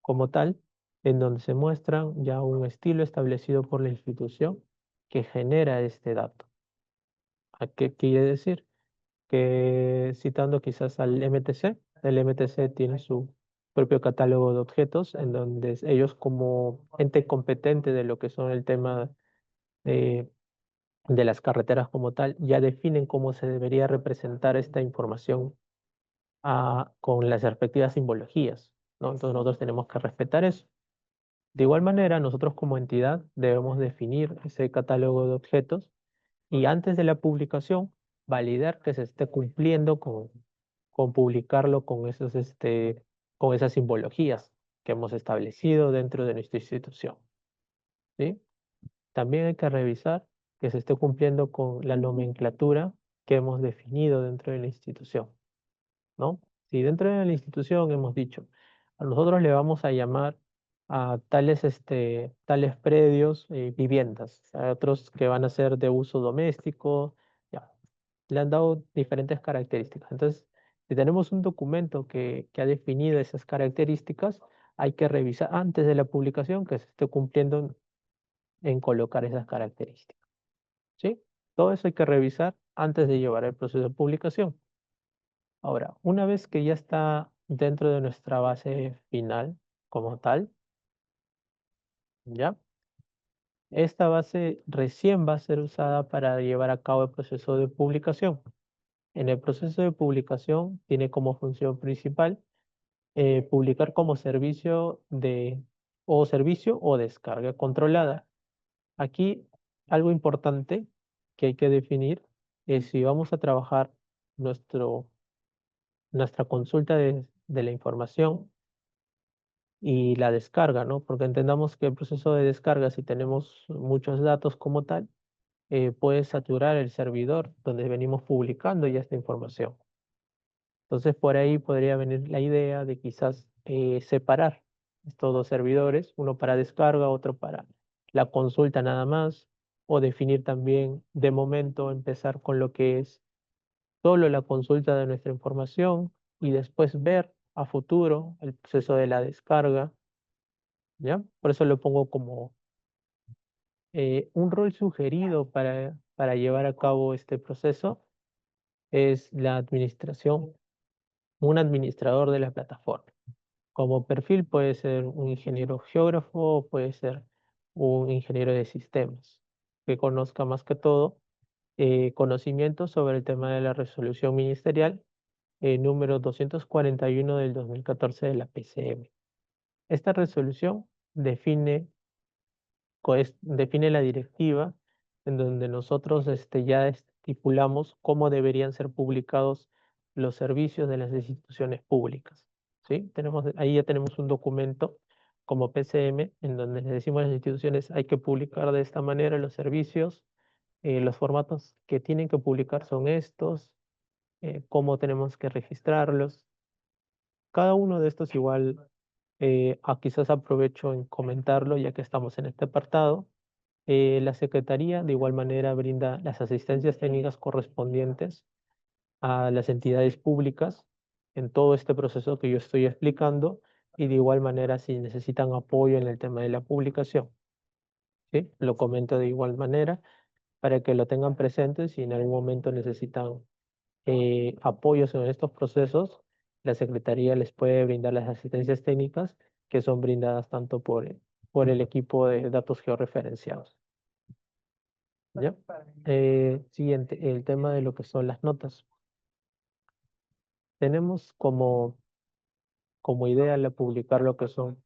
como tal, en donde se muestra ya un estilo establecido por la institución que genera este dato. ¿A qué quiere decir? Que citando quizás al MTC, el MTC tiene su propio catálogo de objetos en donde ellos como ente competente de lo que son el tema de, de las carreteras como tal, ya definen cómo se debería representar esta información con las respectivas simbologías, ¿no? Entonces nosotros tenemos que respetar eso. De igual manera, nosotros como entidad debemos definir ese catálogo de objetos y antes de la publicación, validar que se esté cumpliendo con publicarlo con con esas simbologías que hemos establecido dentro de nuestra institución, ¿sí? También hay que revisar que se esté cumpliendo con la nomenclatura que hemos definido dentro de la institución, ¿no? Si dentro de la institución hemos dicho, a nosotros le vamos a llamar a tales predios, viviendas, a otros que van a ser de uso doméstico, ya, le han dado diferentes características. Entonces, si tenemos un documento que ha definido esas características, hay que revisar antes de la publicación que se esté cumpliendo en colocar esas características, ¿sí? Todo eso hay que revisar antes de llevar el proceso de publicación. Ahora, una vez que ya está dentro de nuestra base final como tal, ¿ya? Esta base recién va a ser usada para llevar a cabo el proceso de publicación. En el proceso de publicación tiene como función principal publicar como servicio o descarga controlada. Aquí algo importante que hay que definir es si vamos a trabajar nuestra consulta de la información y la descarga, ¿no? Porque entendamos que el proceso de descarga, si tenemos muchos datos como tal, puede saturar el servidor donde venimos publicando ya esta información. Entonces, por ahí podría venir la idea de quizás separar estos dos servidores, uno para descarga, otro para la consulta nada más, o definir también de momento empezar con lo que es solo la consulta de nuestra información y después ver a futuro el proceso de la descarga, ¿ya? Por eso lo pongo como un rol sugerido para llevar a cabo este proceso es la administración, un administrador de la plataforma. Como perfil puede ser un ingeniero geógrafo, puede ser un ingeniero de sistemas, que conozca más que todo conocimientos sobre el tema de la resolución ministerial número 241 del 2014 de la PCM. Esta resolución define la directiva en donde nosotros ya estipulamos cómo deberían ser publicados los servicios de las instituciones públicas. ¿Sí? Ahí ya tenemos un documento como PCM en donde le decimos a las instituciones hay que publicar de esta manera los servicios, los formatos que tienen que publicar son estos, cómo tenemos que registrarlos. Cada uno de estos igual, quizás aprovecho en comentarlo ya que estamos en este apartado. La Secretaría de igual manera brinda las asistencias técnicas correspondientes a las entidades públicas en todo este proceso que yo estoy explicando y de igual manera si necesitan apoyo en el tema de la publicación, ¿sí? Lo comento de igual manera para que lo tengan presente si en algún momento necesitan apoyos en estos procesos, la Secretaría les puede brindar las asistencias técnicas que son brindadas tanto por el equipo de datos georreferenciados. ¿Ya? Siguiente, el tema de lo que son las notas. Tenemos como idea la publicar lo que son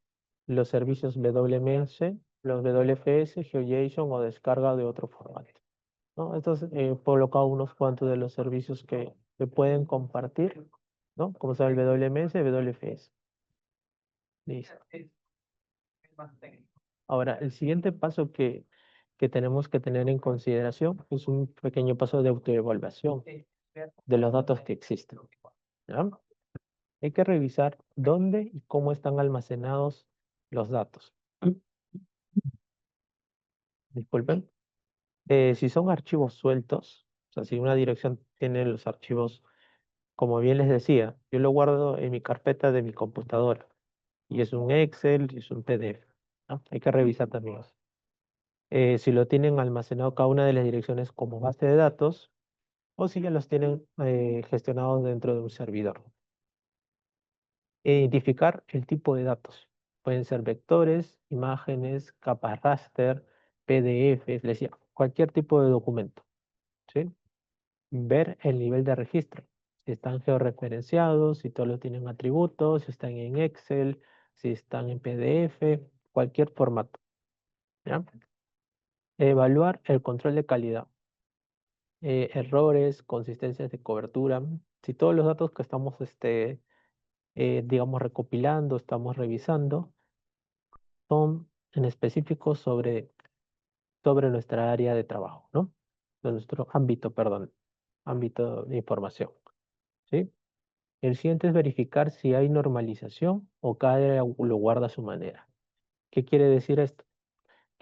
los servicios WMS, los WFS, GeoJSON o descarga de otro formato, ¿no? Entonces, he colocado unos cuantos de los servicios que se pueden compartir, ¿no? Como son el WMS y WFS. Listo. Ahora, el siguiente paso que tenemos que tener en consideración es un pequeño paso de autoevaluación de los datos que existen. ¿Ya? Hay que revisar dónde y cómo están almacenados los datos. Disculpen. Si son archivos sueltos, o sea, si una dirección tiene los archivos, como bien les decía, yo lo guardo en mi carpeta de mi computadora y es un Excel y es un PDF, ¿no? Hay que revisar también eso. Si lo tienen almacenado cada una de las direcciones como base de datos o si ya los tienen gestionados dentro de un servidor. Identificar el tipo de datos. Pueden ser vectores, imágenes, capas raster, PDF, les decía, cualquier tipo de documento. ¿Sí? Ver el nivel de registro. Si están georreferenciados, si todos tienen atributos, si están en Excel, si están en PDF, cualquier formato. ¿Ya? Evaluar el control de calidad. Errores, consistencias de cobertura. Si todos los datos que estamos, digamos, recopilando, estamos revisando, son en específico sobre nuestra área de trabajo, ¿no? De nuestro ámbito, perdón, ámbito de información, ¿sí? El siguiente es verificar si hay normalización o cada área lo guarda a su manera. ¿Qué quiere decir esto?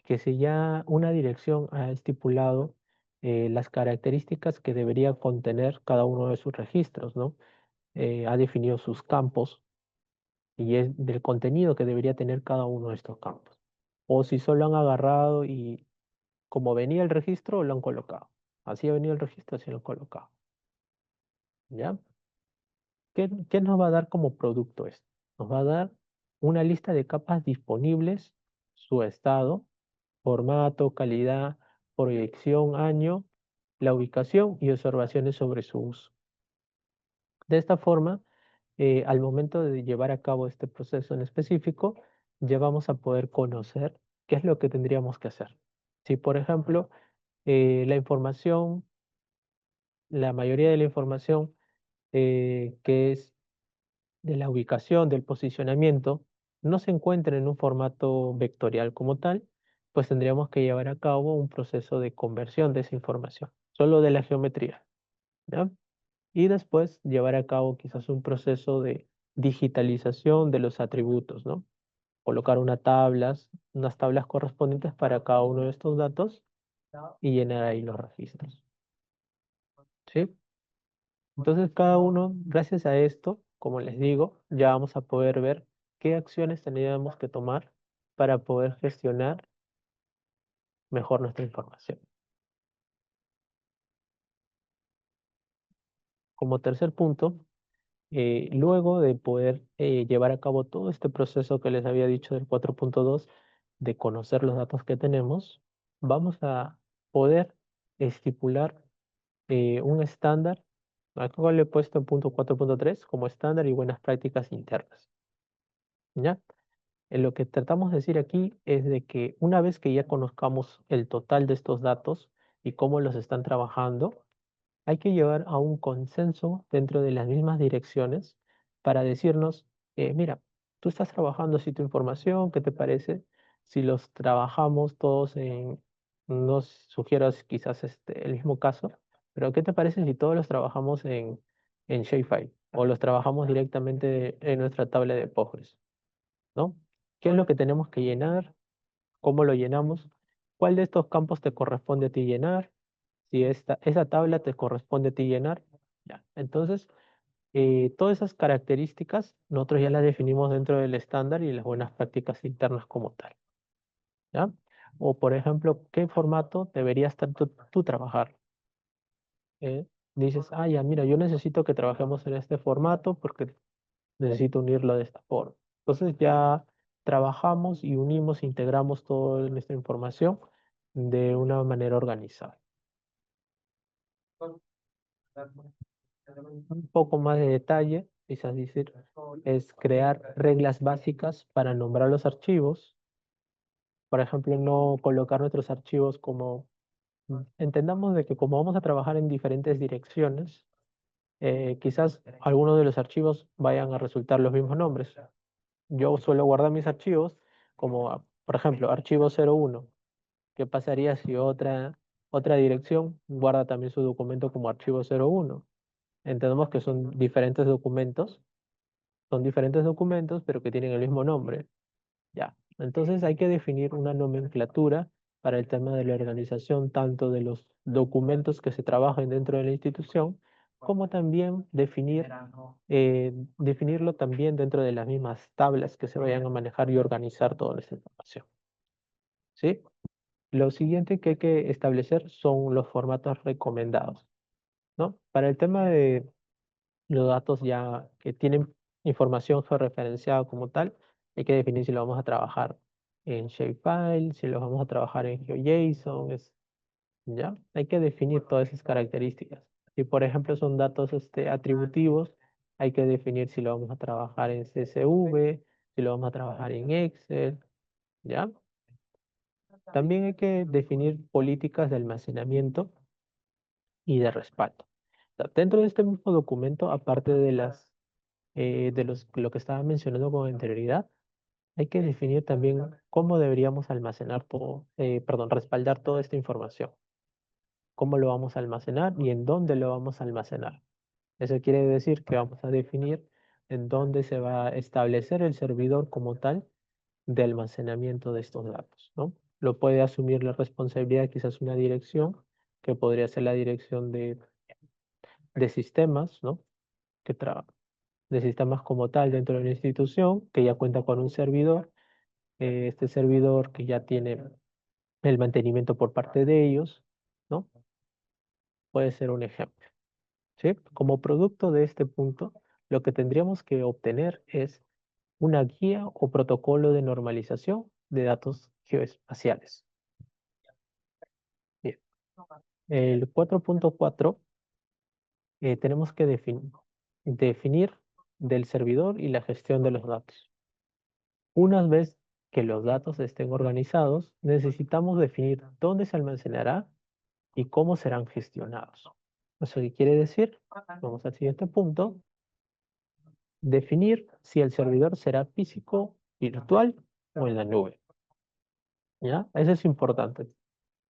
Que si ya una dirección ha estipulado las características que debería contener cada uno de sus registros, ¿no? Ha definido sus campos y es del contenido que debería tener cada uno de estos campos. O si solo han agarrado y como venía el registro, lo han colocado. Así ha venido el registro, así lo han colocado. ¿Ya? ¿Qué nos va a dar como producto esto? Nos va a dar una lista de capas disponibles, su estado, formato, calidad, proyección, año, la ubicación y observaciones sobre su uso. De esta forma, al momento de llevar a cabo este proceso en específico, ya vamos a poder conocer qué es lo que tendríamos que hacer. Si, por ejemplo, la información, la mayoría de la información que es de la ubicación, del posicionamiento, no se encuentra en un formato vectorial como tal, pues tendríamos que llevar a cabo un proceso de conversión de esa información, solo de la geometría, ¿ya? Y después llevar a cabo quizás un proceso de digitalización de los atributos, ¿no? Colocar unas tablas correspondientes para cada uno de estos datos y llenar ahí los registros, ¿sí? Entonces, cada uno, gracias a esto, como les digo, ya vamos a poder ver qué acciones teníamos que tomar para poder gestionar mejor nuestra información. Como tercer punto, luego de poder llevar a cabo todo este proceso que les había dicho del 4.2, de conocer los datos que tenemos, vamos a poder estipular un estándar. Acá le he puesto en punto 4.3 como estándar y buenas prácticas internas. ¿Ya? Lo que tratamos de decir aquí es de que una vez que ya conozcamos el total de estos datos y cómo los están trabajando, hay que llevar a un consenso dentro de las mismas direcciones para decirnos, mira, tú estás trabajando así tu información, ¿qué te parece? Si los trabajamos todos no sugiero quizás el mismo caso, pero ¿qué te parece si todos los trabajamos en Shapefile o los trabajamos directamente en nuestra tabla de Postgres? ¿No? ¿Qué es lo que tenemos que llenar? ¿Cómo lo llenamos? ¿Cuál de estos campos te corresponde a ti llenar? Si esa tabla te corresponde a ti llenar, ya. Entonces, todas esas características nosotros ya las definimos dentro del estándar y las buenas prácticas internas como tal, ¿ya? O, por ejemplo, ¿qué formato deberías tú trabajar? Dices, ah, ya, mira, yo necesito que trabajemos en este formato porque necesito unirlo de esta forma. Entonces ya trabajamos y unimos, integramos toda nuestra información de una manera organizada. Un poco más de detalle, quizás decir, es crear reglas básicas para nombrar los archivos. Por ejemplo, no colocar nuestros archivos como, entendamos de que como vamos a trabajar en diferentes direcciones, quizás algunos de los archivos vayan a resultar los mismos nombres. yo suelo guardar mis archivos como, por ejemplo, archivo 01. ¿Qué pasaría si otra dirección guarda también su documento como archivo 01? Entendemos que son diferentes documentos, pero que tienen el mismo nombre. Ya. Entonces hay que definir una nomenclatura para el tema de la organización, tanto de los documentos que se trabajan dentro de la institución, como también definirlo también dentro de las mismas tablas que se vayan a manejar y organizar toda esta información. ¿Sí? Lo siguiente que hay que establecer son los formatos recomendados, ¿no? Para el tema de los datos ya que tienen información georreferenciada como tal, hay que definir si lo vamos a trabajar en shapefile, si lo vamos a trabajar en GeoJSON, ¿ya? Hay que definir todas esas características. Si por ejemplo son datos atributivos, hay que definir si lo vamos a trabajar en CSV, si lo vamos a trabajar en Excel, ¿ya? También hay que definir políticas de almacenamiento y de respaldo. O sea, dentro de este mismo documento, aparte de lo que estaba mencionando con anterioridad, hay que definir también cómo deberíamos respaldar toda esta información. Cómo lo vamos a almacenar y en dónde lo vamos a almacenar. Eso quiere decir que vamos a definir en dónde se va a establecer el servidor como tal de almacenamiento de estos datos, ¿no? Lo puede asumir la responsabilidad quizás una dirección, que podría ser la dirección de sistemas, ¿no? Que de sistemas como tal dentro de la institución, que ya cuenta con un servidor, este servidor que ya tiene el mantenimiento por parte de ellos, ¿no? Puede ser un ejemplo, ¿sí? Como producto de este punto, lo que tendríamos que obtener es una guía o protocolo de normalización de datos geoespaciales. Bien. El 4.4 tenemos que definir del servidor y la gestión de los datos. Una vez que los datos estén organizados, necesitamos definir dónde se almacenará y cómo serán gestionados. ¿Eso qué quiere decir? Vamos al siguiente punto. Definir si el servidor será físico, virtual o en la nube. ¿Ya? Eso es importante.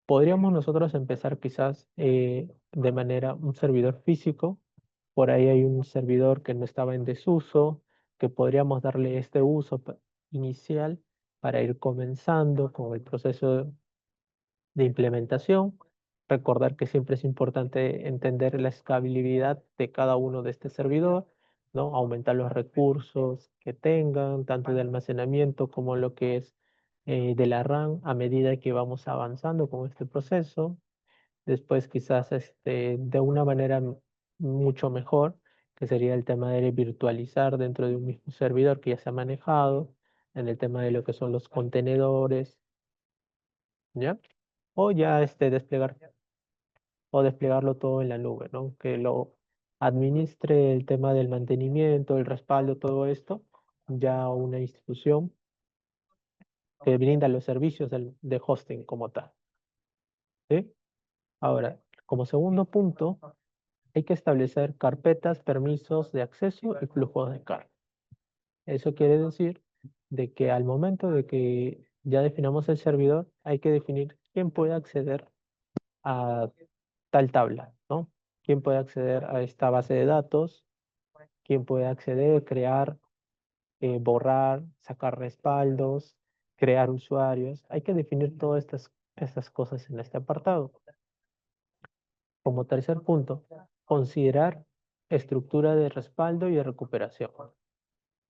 Podríamos nosotros empezar quizás de manera un servidor físico. Por ahí hay un servidor que no estaba en desuso, que podríamos darle este uso inicial para ir comenzando con el proceso de implementación. Recordar que siempre es importante entender la escalabilidad de cada uno de este servidor, ¿no? Aumentar los recursos que tengan, tanto de almacenamiento como lo que es de la RAM a medida que vamos avanzando con este proceso. Después quizás de una manera mucho mejor, que sería el tema de virtualizar dentro de un mismo servidor que ya se ha manejado, en el tema de lo que son los contenedores, ¿ya? O ya desplegarlo todo en la nube, ¿no? Que lo administre el tema del mantenimiento, el respaldo, todo esto, ya una institución que brinda los servicios de hosting como tal, ¿sí? Ahora, como segundo punto, hay que establecer carpetas, permisos de acceso y flujos de carga. Eso quiere decir de que al momento de que ya definamos el servidor, hay que definir quién puede acceder a tal tabla, ¿no? ¿Quién puede acceder a esta base de datos? ¿Quién puede acceder, crear, borrar, sacar respaldos, crear usuarios? Hay que definir todas estas cosas en este apartado. Como tercer punto, considerar estructura de respaldo y de recuperación.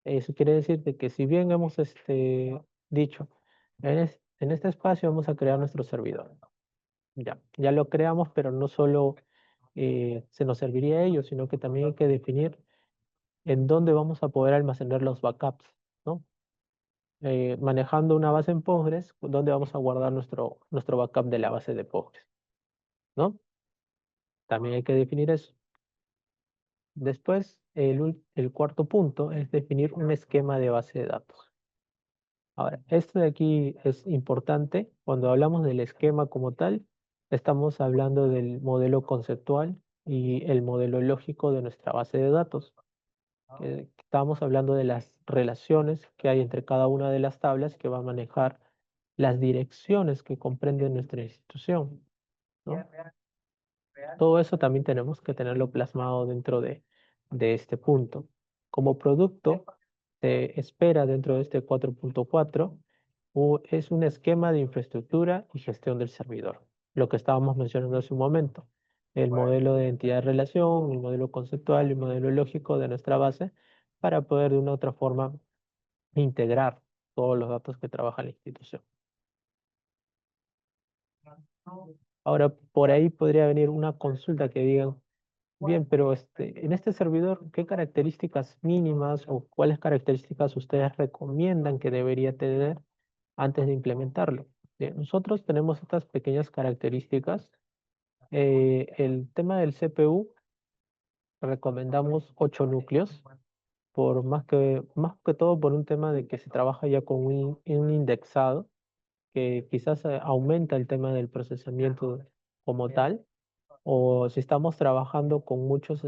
Eso quiere decir de que si bien hemos dicho, en este espacio vamos a crear nuestro servidor. Ya lo creamos, pero no solo se nos serviría ello, sino que también hay que definir en dónde vamos a poder almacenar los backups, ¿no? Manejando una base en Postgres, dónde vamos a guardar nuestro backup de la base de Postgres, ¿no? También hay que definir eso. Después, el cuarto punto es definir un esquema de base de datos. Ahora, esto de aquí es importante. Cuando hablamos del esquema como tal, estamos hablando del modelo conceptual y el modelo lógico de nuestra base de datos. que estábamos hablando de las relaciones que hay entre cada una de las tablas que va a manejar las direcciones que comprende nuestra institución, ¿no? Todo eso también tenemos que tenerlo plasmado dentro de este punto. Como producto, se espera dentro de este 4.4 es un esquema de infraestructura y gestión del servidor, lo que estábamos mencionando hace un momento. El modelo de entidad de relación, el modelo conceptual y el modelo lógico de nuestra base para poder de una u otra forma integrar todos los datos que trabaja la institución. Ahora, por ahí podría venir una consulta que digan, bien, pero en este servidor, ¿qué características mínimas o cuáles características ustedes recomiendan que debería tener antes de implementarlo? Bien, nosotros tenemos estas pequeñas características. El tema del CPU, recomendamos 8 núcleos, más que todo por un tema de que se trabaja ya con un indexado, que quizás aumenta el tema del procesamiento como tal, o si estamos trabajando con muchos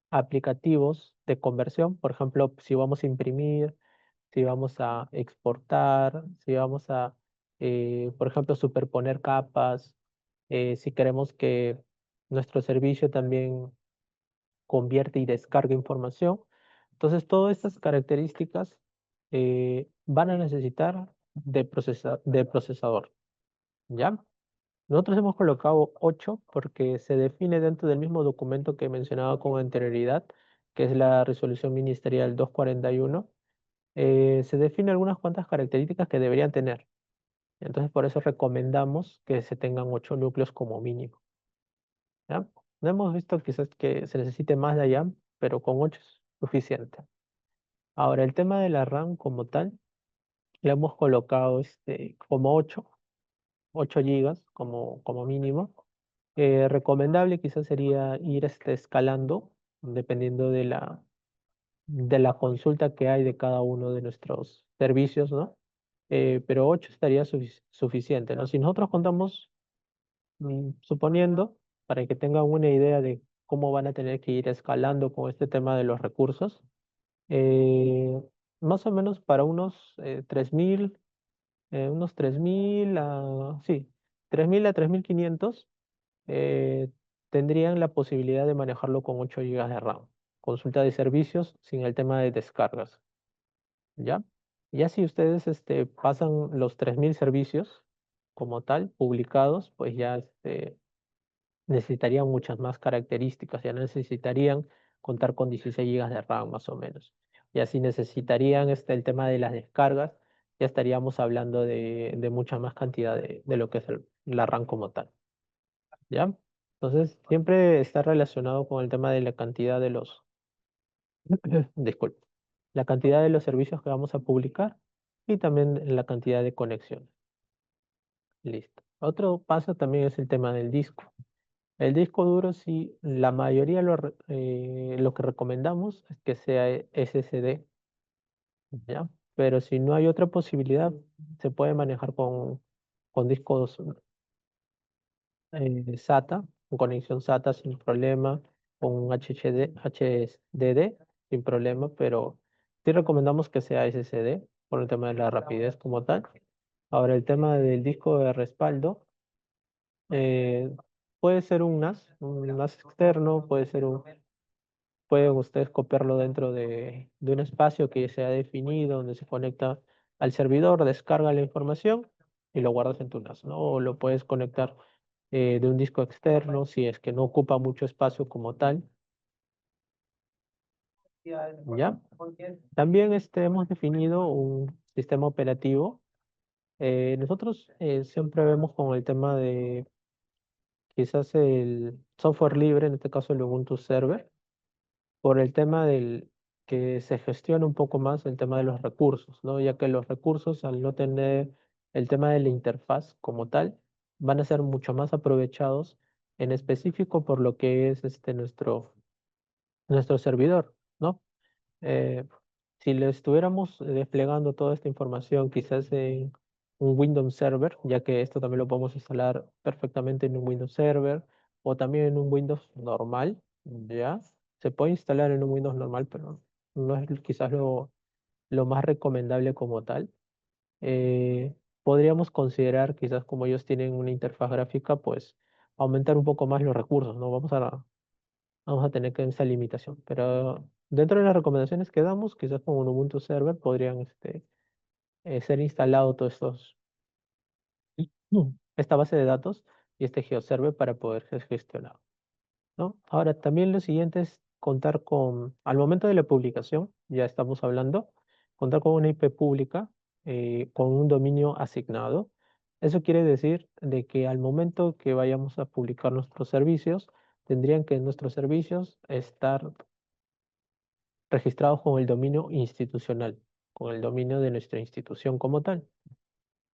aplicativos de conversión, por ejemplo, si vamos a imprimir, si vamos a exportar, si vamos a, por ejemplo, superponer capas, si queremos que nuestro servicio también convierte y descarga información. Entonces, todas estas características van a necesitar de procesador, ¿ya? Nosotros hemos colocado 8 porque se define dentro del mismo documento que mencionaba con anterioridad, que es la resolución ministerial 241. Se define algunas cuantas características que deberían tener. Entonces, por eso recomendamos que se tengan 8 núcleos como mínimo, ¿ya? No hemos visto quizás que se necesite más de allá, pero con 8 es suficiente. Ahora, el tema de la RAM como tal, le hemos colocado como 8 gigas como mínimo. Recomendable quizás sería ir escalando dependiendo de la consulta que hay de cada uno de nuestros servicios, ¿no? Pero 8 estaría suficiente, ¿no? Si nosotros contamos, suponiendo, para que tengan una idea de cómo van a tener que ir escalando con este tema de los recursos, eh, más o menos para unos 3.000 sí, 3.000 a 3.500 eh, tendrían la posibilidad de manejarlo con 8 gigas de RAM. Consulta de servicios sin el tema de descargas, ¿ya? Ya si ustedes pasan los 3.000 servicios como tal, publicados, pues ya necesitarían muchas más características, ya necesitarían contar con 16 gigas de RAM más o menos. Y así necesitarían el tema de las descargas, ya estaríamos hablando de mucha más cantidad de lo que es la RAM como tal. ¿Ya? Entonces, siempre está relacionado con el tema de la cantidad de disculpe, la cantidad de los servicios que vamos a publicar y también la cantidad de conexiones. Listo. Otro paso también es el tema del disco. El disco duro, sí, la mayoría lo que recomendamos es que sea SSD, ¿ya? Pero si no hay otra posibilidad, se puede manejar con discos SATA, con conexión SATA sin problema, con un HDD sin problema, pero sí recomendamos que sea SSD por el tema de la rapidez como tal. Ahora, el tema del disco de respaldo, eh, puede ser un NAS externo, pueden ustedes copiarlo dentro de un espacio que se ha definido, donde se conecta al servidor, descarga la información y lo guardas en tu NAS, ¿no? O lo puedes conectar de un disco externo si es que no ocupa mucho espacio como tal, ¿ya? También hemos definido un sistema operativo. Nosotros siempre vemos con el tema de quizás el software libre, en este caso el Ubuntu Server, por el tema del que se gestiona un poco más el tema de los recursos, ¿no? Ya que los recursos, al no tener el tema de la interfaz como tal, van a ser mucho más aprovechados en específico por lo que es nuestro servidor, ¿no? Eh, si le estuviéramos desplegando toda esta información quizás en un Windows Server, ya que esto también lo podemos instalar perfectamente en un Windows Server o también en un Windows normal, ¿ya? Se puede instalar en un Windows normal, pero no es quizás lo más recomendable como tal. Eh, Podríamos considerar, quizás como ellos tienen una interfaz gráfica, pues aumentar un poco más los recursos, ¿no? Vamos a tener que esa limitación. Pero dentro de las recomendaciones que damos, quizás con un Ubuntu Server podrían ser instalados todos esta base de datos y este GeoServer para poder ser gestionado, ¿no? Ahora, también lo siguiente es contar al momento de la publicación, ya estamos hablando, contar con una IP pública, con un dominio asignado. Eso quiere decir de que al momento que vayamos a publicar nuestros servicios, tendrían que nuestros servicios estar registrados con el dominio institucional, con el dominio de nuestra institución como tal,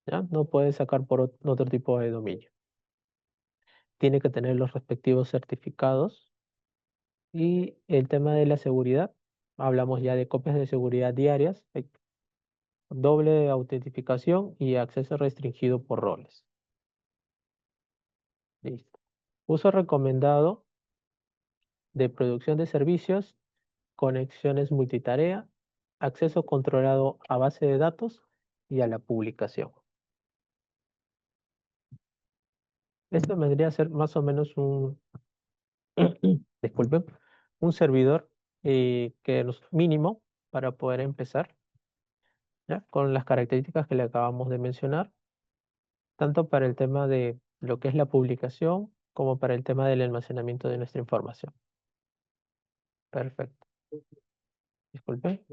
¿ya? No puede sacar por otro tipo de dominio. Tiene que tener los respectivos certificados. Y el tema de la seguridad, hablamos ya de copias de seguridad diarias, doble autentificación y acceso restringido por roles. Listo. Uso recomendado de producción de servicios, conexiones multitarea, acceso controlado a base de datos y a la publicación. Esto vendría a ser más o menos disculpen, un servidor que nos mínimo para poder empezar, ¿ya? Con las características que le acabamos de mencionar, tanto para el tema de lo que es la publicación como para el tema del almacenamiento de nuestra información. Perfecto. Disculpe.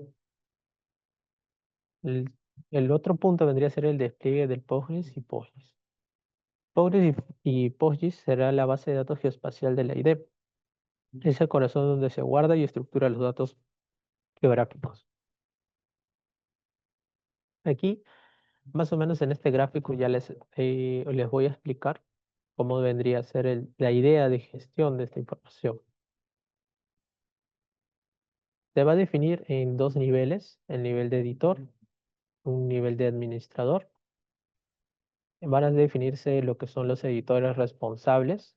El, el otro punto vendría a ser el despliegue del PostGIS y PostGIS. PostGIS y PostGIS será la base de datos geoespacial de la IDEP. Es el corazón donde se guarda y estructura los datos geográficos. Aquí, más o menos en este gráfico, ya les voy a explicar cómo vendría a ser la idea de gestión de esta información. Se va a definir en dos niveles, el nivel de editor, un nivel de administrador. Van a definirse lo que son los editores responsables.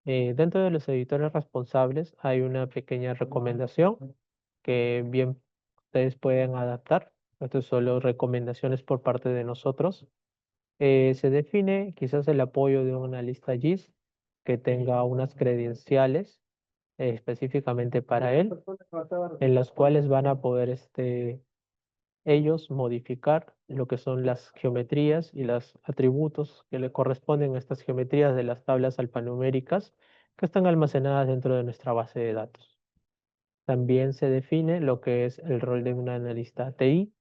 Dentro de los editores responsables hay una pequeña recomendación que bien ustedes pueden adaptar. Esto son solo recomendaciones por parte de nosotros. Se define quizás el apoyo de una lista GIS que tenga unas credenciales específicamente para él, en las cuales van a poder ellos modificar lo que son las geometrías y los atributos que le corresponden a estas geometrías de las tablas alfanuméricas que están almacenadas dentro de nuestra base de datos. También se define lo que es el rol de un analista TI,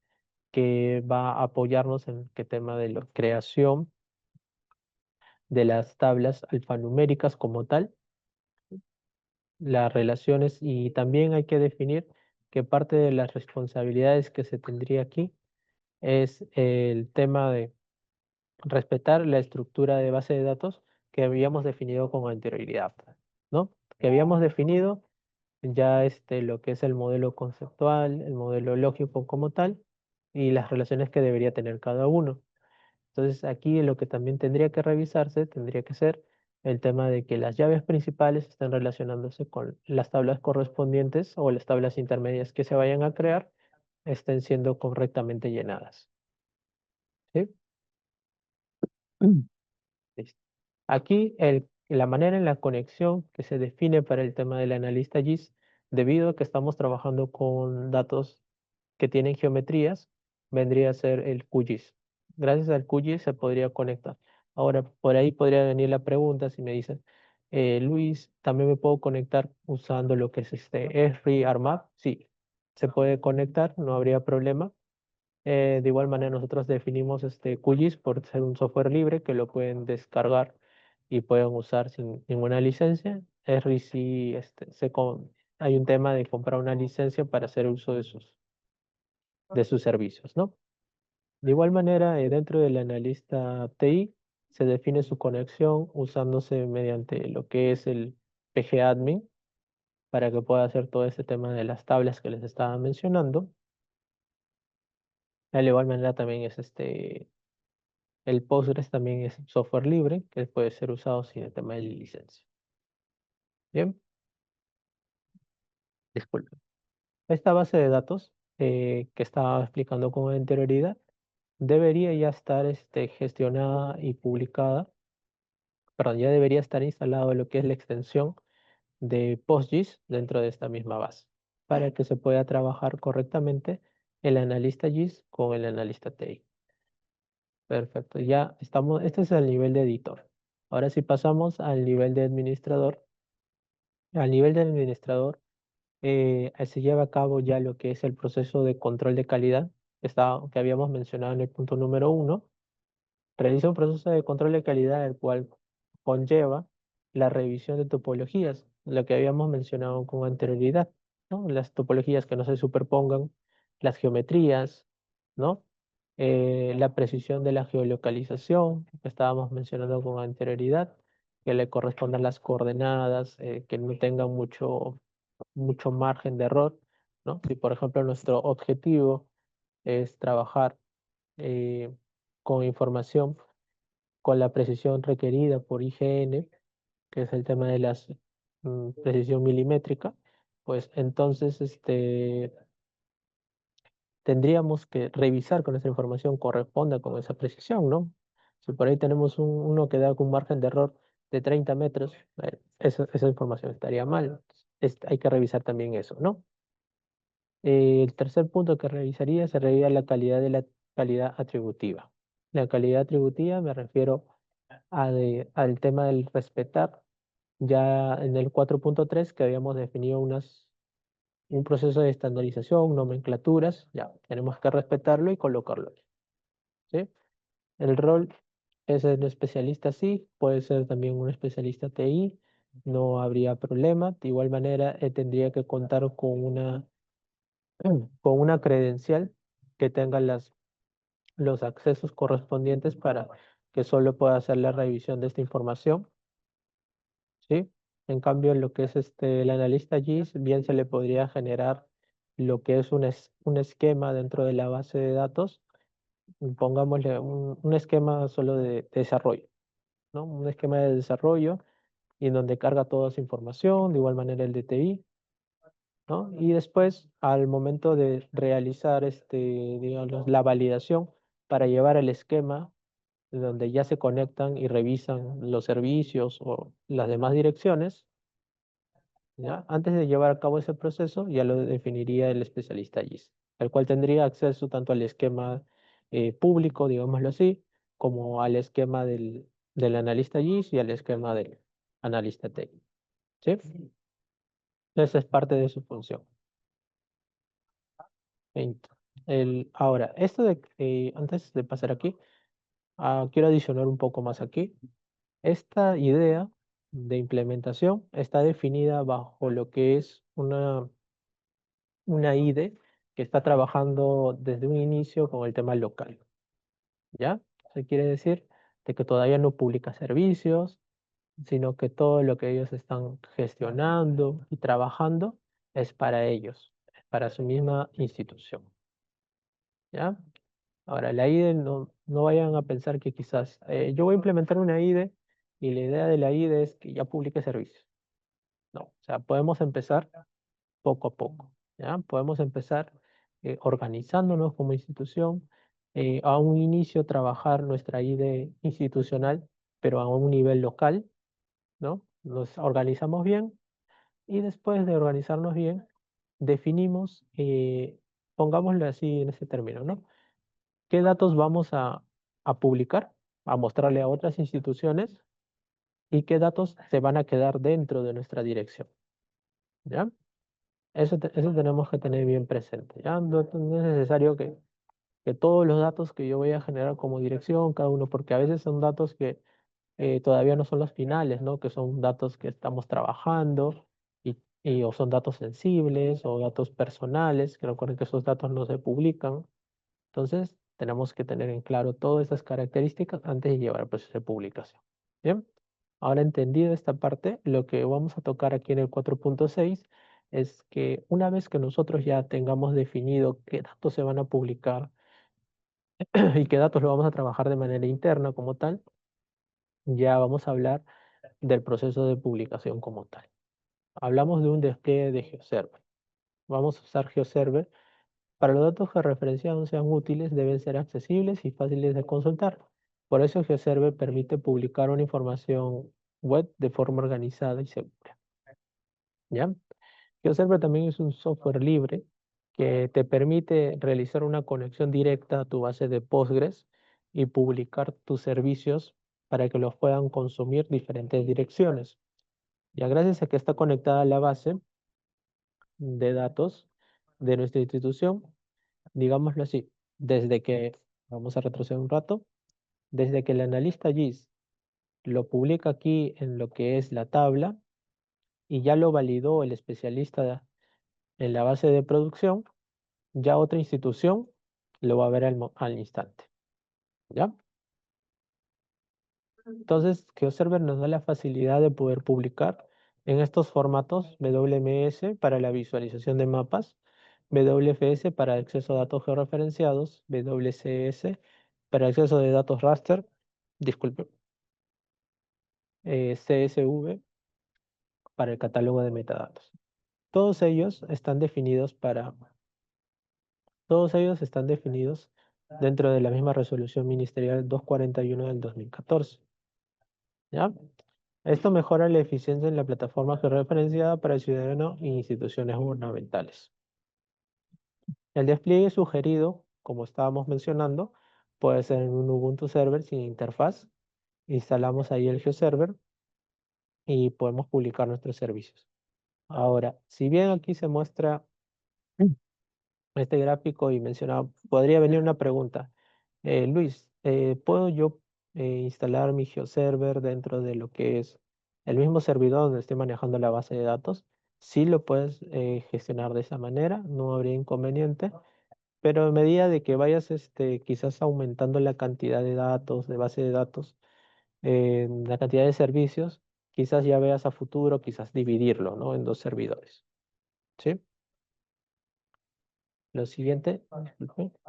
que va a apoyarnos en el tema de la creación de las tablas alfanuméricas como tal, las relaciones, y también hay que definir que parte de las responsabilidades que se tendría aquí es el tema de respetar la estructura de base de datos que habíamos definido con anterioridad, ¿no? Que habíamos definido ya lo que es el modelo conceptual, el modelo lógico como tal, y las relaciones que debería tener cada uno. Entonces aquí lo que también tendría que revisarse tendría que ser el tema de que las llaves principales estén relacionándose con las tablas correspondientes o las tablas intermedias que se vayan a crear estén siendo correctamente llenadas. ¿Sí? Listo. Aquí la manera en la conexión que se define para el tema del analista GIS, debido a que estamos trabajando con datos que tienen geometrías, vendría a ser el QGIS. Gracias al QGIS se podría conectar. Ahora, por ahí podría venir la pregunta si me dicen, Luis, ¿también me puedo conectar usando lo que es Esri, ARMAP? Sí, se puede conectar, no habría problema. De igual manera, nosotros definimos QGIS por ser un software libre que lo pueden descargar y pueden usar sin ninguna licencia. Esri sí, hay un tema de comprar una licencia para hacer uso de sus servicios, ¿no? De igual manera, dentro del analista TI se define su conexión usándose mediante lo que es el PGAdmin para que pueda hacer todo este tema de las tablas que les estaba mencionando. De igual manera también es el Postgres también es software libre que puede ser usado sin el tema de licencia. Bien. Disculpe. Esta base de datos que estaba explicando con anterioridad debería ya estar gestionada y publicada, perdón, ya debería estar instalado lo que es la extensión de PostGIS dentro de esta misma base, para que se pueda trabajar correctamente el analista GIS con el analista TI. Perfecto, ya estamos, este es el nivel de editor. Ahora si pasamos al nivel de administrador, al nivel de administrador se lleva a cabo ya lo que es el proceso de control de calidad que habíamos mencionado en el punto número 1. Realiza un proceso de control de calidad el cual conlleva la revisión de topologías, lo que habíamos mencionado con anterioridad, ¿no? Las topologías que no se superpongan, las geometrías, ¿no? La precisión de la geolocalización, que estábamos mencionando con anterioridad, que le correspondan las coordenadas, que no tengan mucho margen de error, ¿no? Si, por ejemplo, nuestro objetivo es trabajar eh, con información con la precisión requerida por IGN, que es el tema de la precisión milimétrica, pues entonces tendríamos que revisar con esa información corresponda con esa precisión, ¿no? Si por ahí tenemos uno que da con un margen de error de 30 metros, esa información estaría mal. Hay que revisar también eso, ¿no? El tercer punto que revisaría sería la calidad de la calidad atributiva. La calidad atributiva me refiero al tema del respetar. Ya en el 4.3 que habíamos definido un proceso de estandarización, nomenclaturas, ya tenemos que respetarlo y colocarlo, ¿sí? El rol es el especialista, sí, puede ser también un especialista TI, no habría problema. De igual manera, tendría que contar con una credencial que tenga los accesos correspondientes para que solo pueda hacer la revisión de esta información, ¿sí? En cambio, lo que es el analista GIS, bien se le podría generar lo que es un esquema dentro de la base de datos, pongámosle un esquema solo de desarrollo, ¿no? Un esquema de desarrollo y en donde carga toda esa información, de igual manera el DTI, ¿no? Y después, al momento de realizar digamos, la validación para llevar el esquema, donde ya se conectan y revisan los servicios o las demás direcciones, ¿ya? Antes de llevar a cabo ese proceso, ya lo definiría el especialista GIS, el cual tendría acceso tanto al esquema público, digámoslo así, como al esquema del analista GIS y al esquema del analista técnico, ¿sí? Esa es parte de su función. Ent- Ahora, antes de pasar aquí, quiero adicionar un poco más aquí. Esta idea de implementación está definida bajo lo que es una IDE que está trabajando desde un inicio con el tema local, ¿ya? Eso quiere decir de que todavía no publica servicios, sino que todo lo que ellos están gestionando y trabajando es para ellos, es para su misma institución, ¿ya? Ahora, la IDE no vayan a pensar que quizás yo voy a implementar una IDE y la idea de la IDE es que ya publique servicios. No, o sea, podemos empezar poco a poco, ¿ya? Podemos empezar organizándonos como institución, a un inicio trabajar nuestra IDE institucional, pero a un nivel local, ¿no? Nos organizamos bien y después de organizarnos bien, definimos, pongámoslo así en ese término, ¿no? ¿Qué datos vamos a publicar, a mostrarle a otras instituciones y qué datos se van a quedar dentro de nuestra dirección? ¿Ya? Eso tenemos que tener bien presente, ¿ya? No es necesario que todos los datos que yo voy a generar como dirección, cada uno, porque a veces son datos que todavía no son los finales, ¿no? Que son datos que estamos trabajando o son datos sensibles o datos personales, que recuerden que esos datos no se publican. Entonces, tenemos que tener en claro todas esas características antes de llevar el proceso de publicación. Bien, ahora entendido esta parte, lo que vamos a tocar aquí en el 4.6 es que una vez que nosotros ya tengamos definido qué datos se van a publicar y qué datos lo vamos a trabajar de manera interna como tal, ya vamos a hablar del proceso de publicación como tal. Hablamos de un despliegue de GeoServer. vamos a usar GeoServer. Para los datos georreferenciados sean útiles, deben ser accesibles y fáciles de consultar. Por eso GeoServer permite publicar una información web de forma organizada y segura. ¿Ya? GeoServer también es un software libre que te permite realizar una conexión directa a tu base de Postgres y publicar tus servicios para que los puedan consumir diferentes direcciones. Ya gracias a que está conectada a la base de datos de nuestra institución, digámoslo así, desde que, vamos a retroceder un rato, desde que el analista GIS lo publica aquí en lo que es la tabla y ya lo validó el especialista en la base de producción, ya otra institución lo va a ver al instante. ¿Ya? Entonces, GeoServer nos da la facilidad de poder publicar en estos formatos WMS para la visualización de mapas, WFS para acceso a datos georreferenciados, WCS para acceso de datos raster, disculpe, CSV para el catálogo de metadatos. Todos ellos están definidos todos ellos están definidos dentro de la misma resolución ministerial 241 del 2014. ¿Ya? Esto mejora la eficiencia en la plataforma georreferenciada para el ciudadano e instituciones gubernamentales. El despliegue sugerido, como estábamos mencionando, puede ser en un Ubuntu server sin interfaz. Instalamos ahí el GeoServer y podemos publicar nuestros servicios. Ahora, si bien aquí se muestra este gráfico y mencionaba, podría venir una pregunta. Luis, ¿puedo yo instalar mi GeoServer dentro de lo que es el mismo servidor donde estoy manejando la base de datos? Sí lo puedes gestionar de esa manera, no habría inconveniente, pero a medida de que vayas quizás aumentando la cantidad de datos, de base de datos, la cantidad de servicios, quizás ya veas a futuro, quizás dividirlo, ¿no? En dos servidores. ¿Sí? Lo siguiente, disculpe.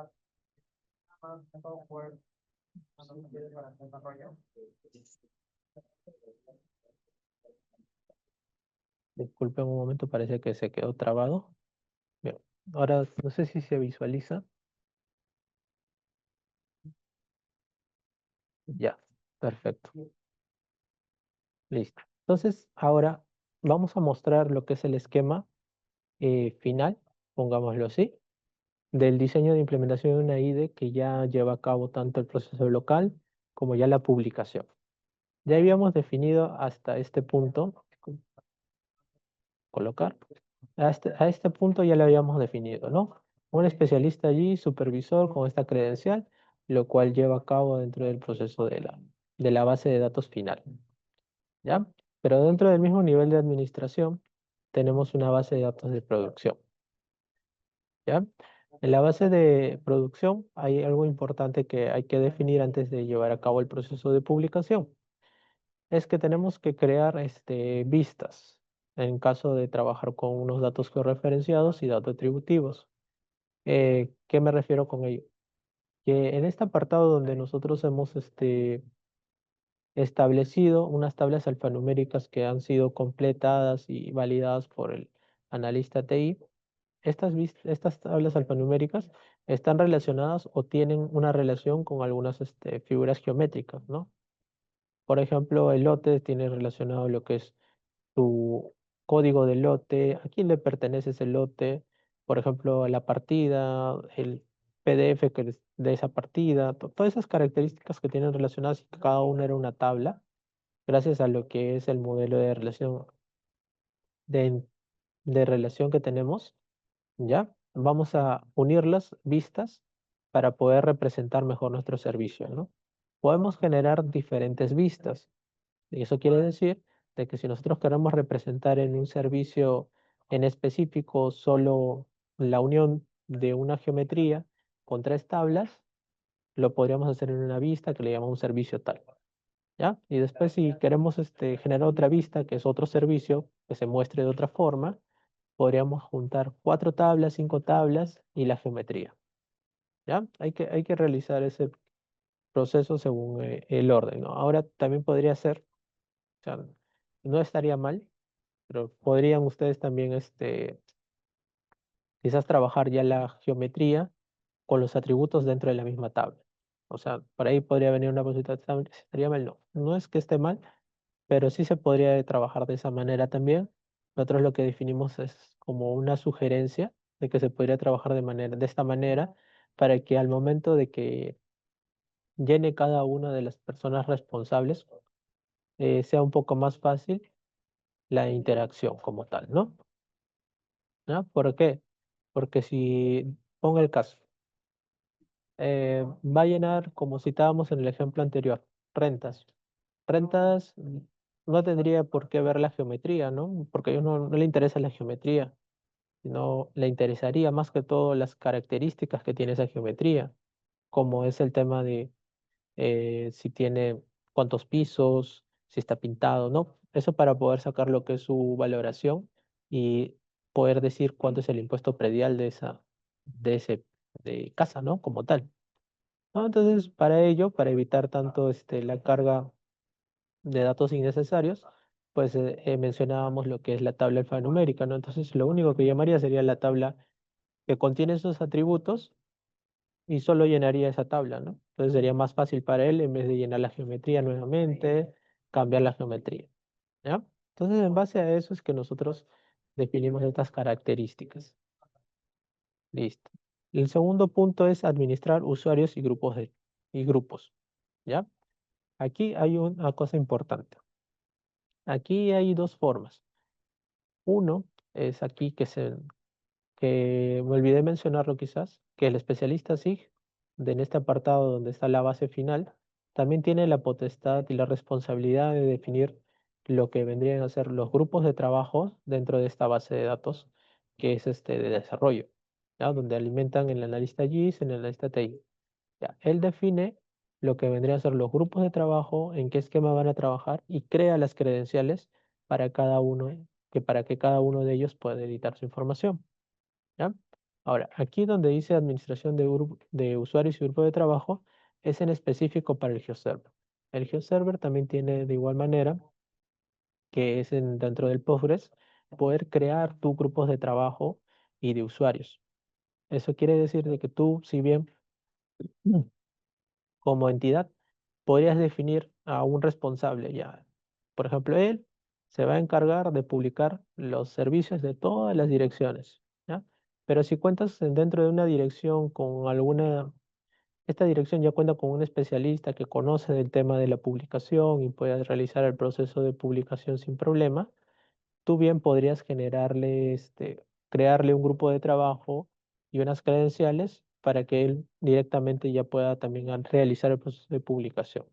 Disculpen un momento, parece que se quedó trabado. Bien, ahora no sé si se visualiza. Ya, perfecto. Listo. Entonces, ahora vamos a mostrar lo que es el esquema final, pongámoslo así, del diseño de implementación de una IDE que ya lleva a cabo tanto el proceso local como ya la publicación. Ya habíamos definido hasta este punto, colocar, a este punto ya lo habíamos definido, ¿no? Un especialista allí, supervisor con esta credencial, lo cual lleva a cabo dentro del proceso de la base de datos final, ¿ya? Pero dentro del mismo nivel de administración tenemos una base de datos de producción, ¿ya? En la base de producción hay algo importante que hay que definir antes de llevar a cabo el proceso de publicación. Es que tenemos que crear vistas en caso de trabajar con unos datos georreferenciados y datos atributivos. ¿Qué me refiero con ello? Que en este apartado donde nosotros hemos establecido unas tablas alfanuméricas que han sido completadas y validadas por el analista TI, estas tablas alfanuméricas están relacionadas o tienen una relación con algunas figuras geométricas, ¿no? Por ejemplo, el lote tiene relacionado lo que es tu código del lote, a quién le pertenece ese lote, por ejemplo, la partida, el PDF que de esa partida, todas esas características que tienen relacionadas y que cada una era una tabla, gracias a lo que es el modelo de, de relación que tenemos, ¿ya? Vamos a unir las vistas para poder representar mejor nuestro servicio, ¿no? Podemos generar diferentes vistas. Y eso quiere decir de que si nosotros queremos representar en un servicio en específico solo la unión de una geometría con tres tablas, lo podríamos hacer en una vista que le llamamos servicio tal. ¿Ya? Y después si queremos generar otra vista, que es otro servicio que se muestre de otra forma, podríamos juntar cuatro tablas, cinco tablas y la geometría. ¿Ya? Hay que realizar ese proceso según el orden, ¿no? Ahora también podría ser, o sea, no estaría mal, pero podrían ustedes también quizás trabajar ya la geometría con los atributos dentro de la misma tabla. O sea, por ahí podría venir una consulta, estaría mal, no. No es que esté mal, pero sí se podría trabajar de esa manera también. Nosotros lo que definimos es como una sugerencia de que se podría trabajar de esta manera para que al momento de que llene cada una de las personas responsables, sea un poco más fácil la interacción como tal, ¿no? ¿Ya? ¿Por qué? Porque si, pongo el caso, va a llenar, como citábamos en el ejemplo anterior, rentas. Rentas no tendría por qué ver la geometría, ¿no? Porque a ellos no le interesa la geometría, sino le interesaría más que todo las características que tiene esa geometría, como es el tema de si tiene cuántos pisos, si está pintado, ¿no? Eso para poder sacar lo que es su valoración y poder decir cuánto es el impuesto predial de casa, ¿no? Como tal. ¿No? Entonces, para ello, para evitar tanto la carga de datos innecesarios, pues mencionábamos lo que es la tabla alfanumérica, ¿no? Entonces, lo único que llamaría sería la tabla que contiene esos atributos y solo llenaría esa tabla, ¿no? Entonces sería más fácil para él en vez de llenar la geometría nuevamente, cambiar la geometría, ¿ya? Entonces, en base a eso es que nosotros definimos estas características. Listo. El segundo punto es administrar usuarios y grupos, ¿ya? Aquí hay una cosa importante. Aquí hay dos formas. Uno es aquí que me olvidé mencionarlo quizás, que el especialista SIG, en este apartado donde está la base final, también tiene la potestad y la responsabilidad de definir lo que vendrían a ser los grupos de trabajo dentro de esta base de datos, que es de desarrollo, ¿ya? Donde alimentan el analista GIS, el analista TI. Ya, él define lo que vendrían a ser los grupos de trabajo, en qué esquema van a trabajar y crea las credenciales para cada uno, para que cada uno de ellos pueda editar su información. ¿Ya? Ahora, aquí donde dice administración de usuarios y grupo de trabajo, es en específico para el GeoServer. El GeoServer también tiene de igual manera, que es dentro del Postgres, poder crear tus grupos de trabajo y de usuarios. Eso quiere decir de que tú, si bien como entidad, podrías definir a un responsable ya. Por ejemplo, él se va a encargar de publicar los servicios de todas las direcciones, ¿ya? Pero si cuentas dentro de una dirección con esta dirección ya cuenta con un especialista que conoce del tema de la publicación y puede realizar el proceso de publicación sin problema, tú bien podrías crearle un grupo de trabajo y unas credenciales para que él directamente ya pueda también realizar el proceso de publicación,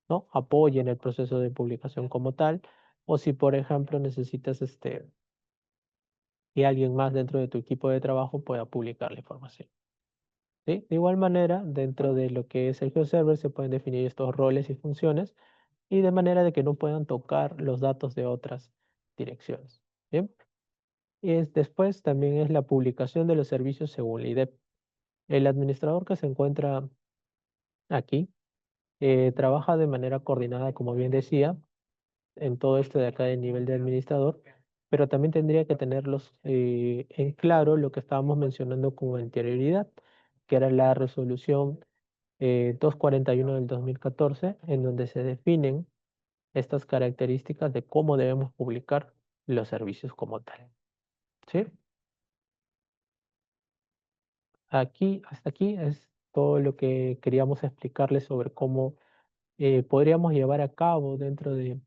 ¿no? Apoye en el proceso de publicación como tal, o si por ejemplo necesitas que alguien más dentro de tu equipo de trabajo pueda publicar la información. ¿Sí? De igual manera, dentro de lo que es el GeoServer se pueden definir estos roles y funciones y de manera de que no puedan tocar los datos de otras direcciones. ¿Bien? Después también es la publicación de los servicios según la IDEP. El administrador que se encuentra aquí trabaja de manera coordinada, como bien decía, en todo esto de acá del nivel de administrador, pero también tendría que tenerlos en claro lo que estábamos mencionando con anterioridad, que era la resolución 241 del 2014, en donde se definen estas características de cómo debemos publicar los servicios como tal. ¿Sí? Hasta aquí es todo lo que queríamos explicarles sobre cómo podríamos llevar a cabo dentro de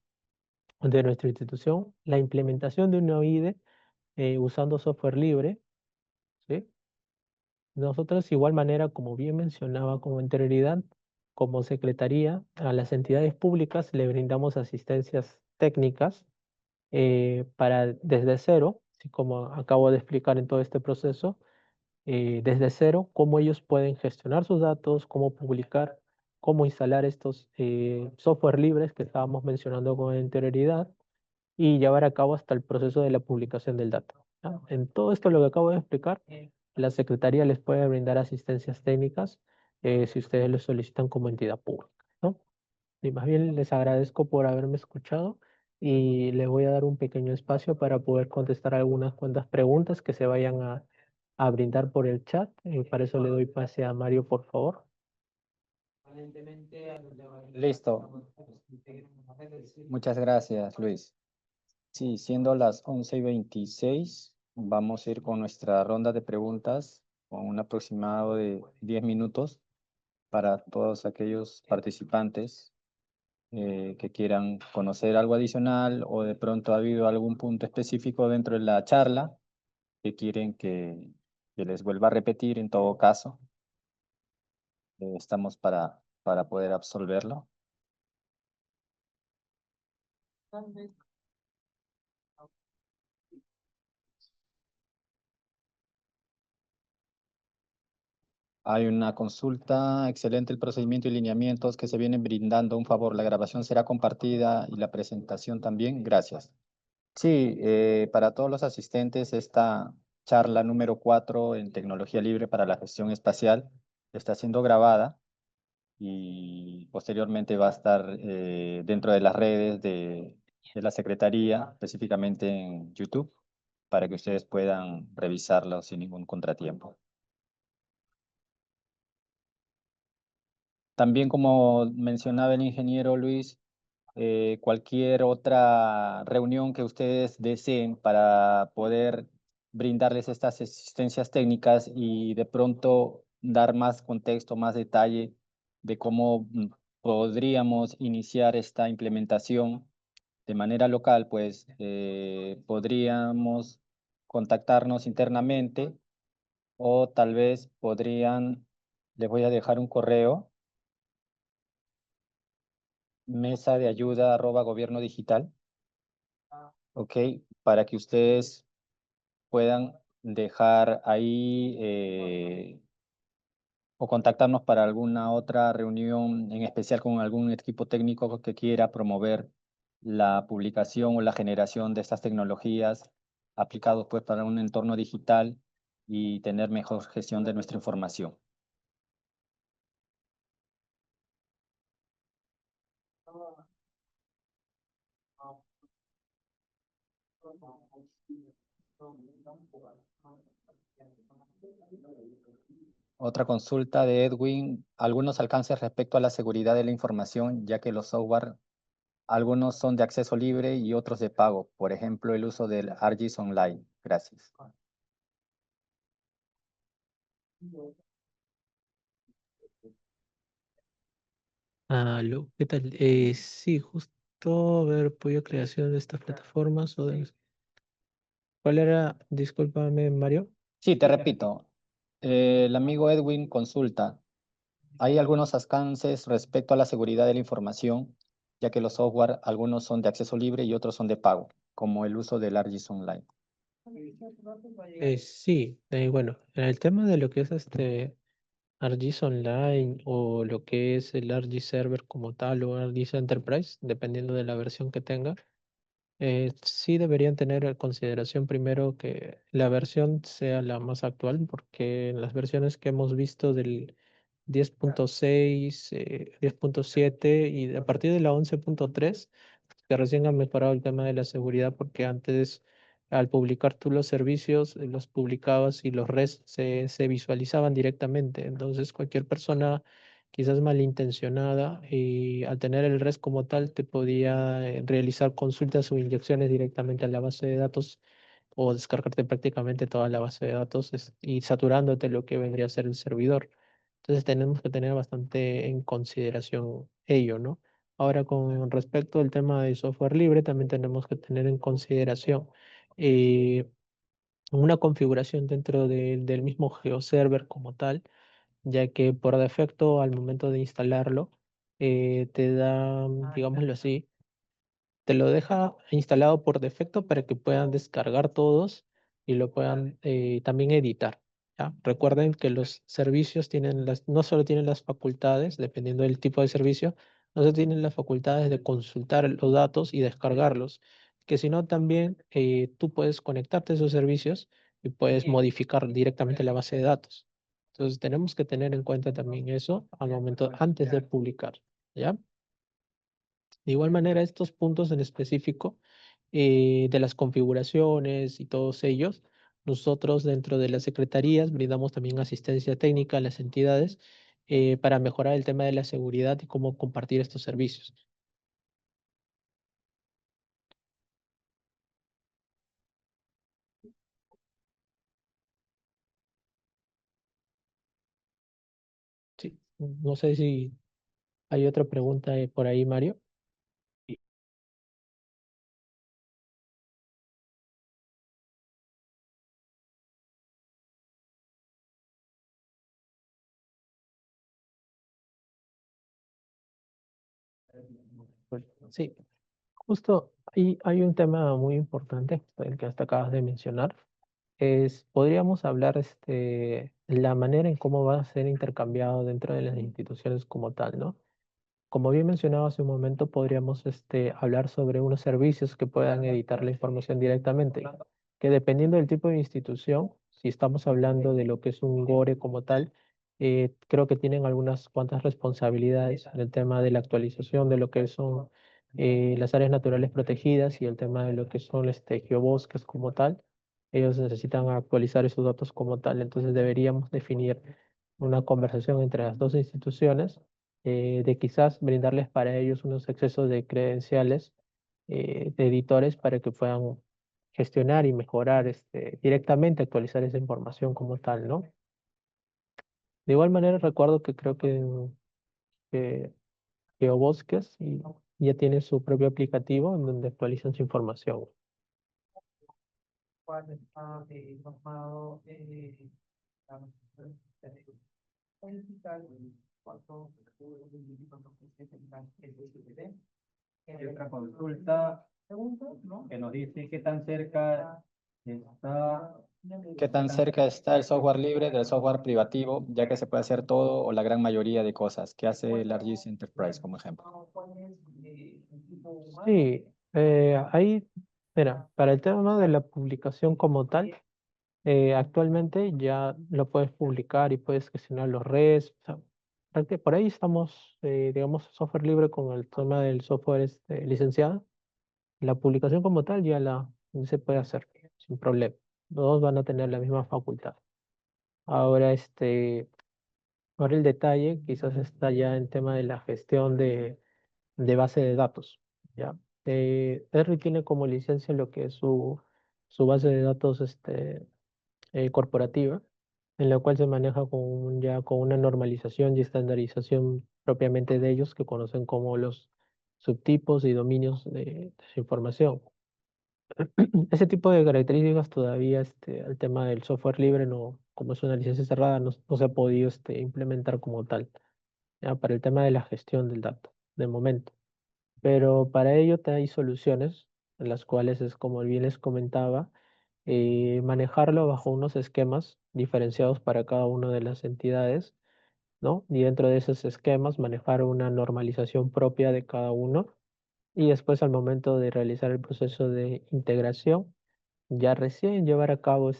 nuestra institución la implementación de una OIDE usando software libre, ¿sí? Nosotros, igual manera, como bien mencionaba con anterioridad, como secretaría, a las entidades públicas le brindamos asistencias técnicas para desde cero, así como acabo de explicar en todo este proceso, desde cero, cómo ellos pueden gestionar sus datos, cómo publicar, cómo instalar estos software libres que estábamos mencionando con anterioridad y llevar a cabo hasta el proceso de la publicación del dato. ¿Ya? En todo esto lo que acabo de explicar, la Secretaría les puede brindar asistencias técnicas si ustedes lo solicitan como entidad pública, ¿no? Y más bien les agradezco por haberme escuchado y les voy a dar un pequeño espacio para poder contestar algunas cuantas preguntas que se vayan a brindar por el chat. Para eso le doy pase a Mario, por favor. Listo. Muchas gracias, Luis. Sí, siendo las 11:26, vamos a ir con nuestra ronda de preguntas con un aproximado de 10 minutos para todos aquellos participantes que quieran conocer algo adicional o de pronto ha habido algún punto específico dentro de la charla que quieren que les vuelva a repetir. En todo caso, estamos para poder absolverlo. Hay una consulta, excelente el procedimiento y lineamientos que se vienen brindando. Un favor, la grabación será compartida y la presentación también. Gracias. Sí, para todos los asistentes, esta charla número 4 en tecnología libre para la gestión espacial está siendo grabada y posteriormente va a estar dentro de las redes de la Secretaría, específicamente en YouTube, para que ustedes puedan revisarlo sin ningún contratiempo. También, como mencionaba el ingeniero Luis, cualquier otra reunión que ustedes deseen para poder brindarles estas asistencias técnicas y de pronto dar más contexto, más detalle de cómo podríamos iniciar esta implementación de manera local, pues podríamos contactarnos internamente o tal vez les voy a dejar un correo, mesa de ayuda @gobernodigital, ok, para que ustedes puedan dejar ahí o contactarnos para alguna otra reunión, en especial con algún equipo técnico que quiera promover la publicación o la generación de estas tecnologías aplicados pues para un entorno digital y tener mejor gestión de nuestra información. Otra consulta de Edwin, algunos alcances respecto a la seguridad de la información, ya que los software, algunos son de acceso libre y otros de pago. Por ejemplo, el uso del ArcGIS Online. Gracias. Aló, ¿qué tal? Sí, justo, a ver, apoyo creación de estas plataformas o de... ¿Cuál era? Discúlpame, Mario. Sí, te repito, el amigo Edwin consulta, hay algunos alcances respecto a la seguridad de la información, ya que los software, algunos son de acceso libre y otros son de pago, como el uso del ArcGIS Online. Sí, bueno, en el tema de lo que es ArcGIS Online o lo que es el ArcGIS Server como tal o ArcGIS Enterprise, dependiendo de la versión que tenga, sí deberían tener en consideración primero que la versión sea la más actual, porque en las versiones que hemos visto del 10.6, 10.7 y a partir de la 11.3, que recién han mejorado el tema de la seguridad, porque antes al publicar tú los servicios, los publicabas y los REST se visualizaban directamente. Entonces cualquier persona quizás malintencionada y al tener el REST como tal te podía realizar consultas o inyecciones directamente a la base de datos o descargarte prácticamente toda la base de datos y saturándote lo que vendría a ser el servidor. Entonces tenemos que tener bastante en consideración ello, ¿no? Ahora, con respecto al tema de software libre, también tenemos que tener en consideración eh, una configuración dentro del mismo GeoServer como tal, ya que por defecto al momento de instalarlo te da, digámoslo así, te lo deja instalado por defecto para que puedan descargar todos y lo puedan también editar. ¿Ya? Recuerden que los servicios tienen no solo tienen las facultades, dependiendo del tipo de servicio, no solo tienen las facultades de consultar los datos y descargarlos, que sino también tú puedes conectarte a esos servicios y puedes modificar directamente la base de datos. Entonces tenemos que tener en cuenta también eso al momento antes de publicar. ¿Ya? De igual manera, estos puntos en específico de las configuraciones y todos ellos nosotros dentro de las secretarías brindamos también asistencia técnica a las entidades para mejorar el tema de la seguridad y cómo compartir estos servicios. Sí, no sé si hay otra pregunta por ahí, Mario. Pues, sí, justo hay un tema muy importante, el que hasta acabas de mencionar. Podríamos hablar la manera en cómo va a ser intercambiado dentro de las instituciones como tal, ¿no? Como bien mencionaba hace un momento, podríamos hablar sobre unos servicios que puedan editar la información directamente, que dependiendo del tipo de institución, si estamos hablando de lo que es un GORE como tal, creo que tienen algunas cuantas responsabilidades en el tema de la actualización de lo que son las áreas naturales protegidas y el tema de lo que son geobosques como tal. Ellos necesitan actualizar esos datos como tal, entonces deberíamos definir una conversación entre las dos instituciones de quizás brindarles para ellos unos accesos de credenciales de editores para que puedan gestionar y mejorar directamente, actualizar esa información como tal, ¿no? De igual manera, recuerdo que creo que Geobosques ya tiene su propio aplicativo en donde actualizan su información. Hay otra consulta que nos dice qué tan cerca está el software libre del software privativo, ya que se puede hacer todo o la gran mayoría de cosas que hace el ArcGIS Enterprise como ejemplo. Sí, ahí, mira, para el tema de la publicación como tal, actualmente ya lo puedes publicar y puedes gestionar los RES. O sea, por ahí estamos, digamos, software libre con el tema del software licenciado. La publicación como tal ya se puede hacer sin problema. Todos van a tener la misma facultad. Ahora, ahora el detalle quizás está ya en tema de la gestión de base de datos, ¿ya? R tiene como licencia lo que es su base de datos corporativa, en la cual se maneja ya con una normalización y estandarización propiamente de ellos, que conocen como los subtipos y dominios de su información. Ese tipo de características todavía, el tema del software libre, no, como es una licencia cerrada, no se ha podido implementar como tal, ¿ya? Para el tema de la gestión del dato, de momento. Pero para ello hay soluciones, en las cuales es como bien les comentaba, manejarlo bajo unos esquemas diferenciados para cada una de las entidades, ¿no? Y dentro de esos esquemas manejar una normalización propia de cada uno y después al momento de realizar el proceso de integración, ya recién llevar a cabo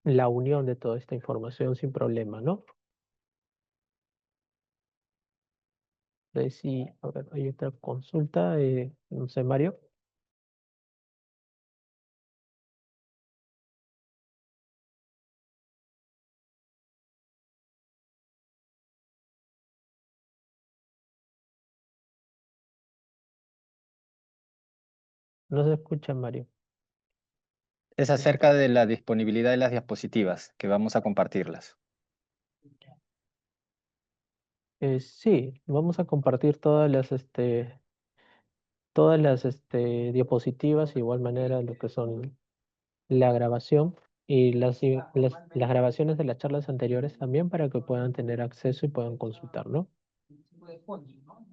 la unión de toda esta información sin problema, ¿no? Sí, a ver, hay otra consulta, no sé, Mario. No se escucha, Mario. Es acerca de la disponibilidad de las diapositivas, que vamos a compartirlas. Sí, vamos a compartir todas las diapositivas, de igual manera lo que son la grabación y las grabaciones de las charlas anteriores también para que puedan tener acceso y puedan consultar, ¿no?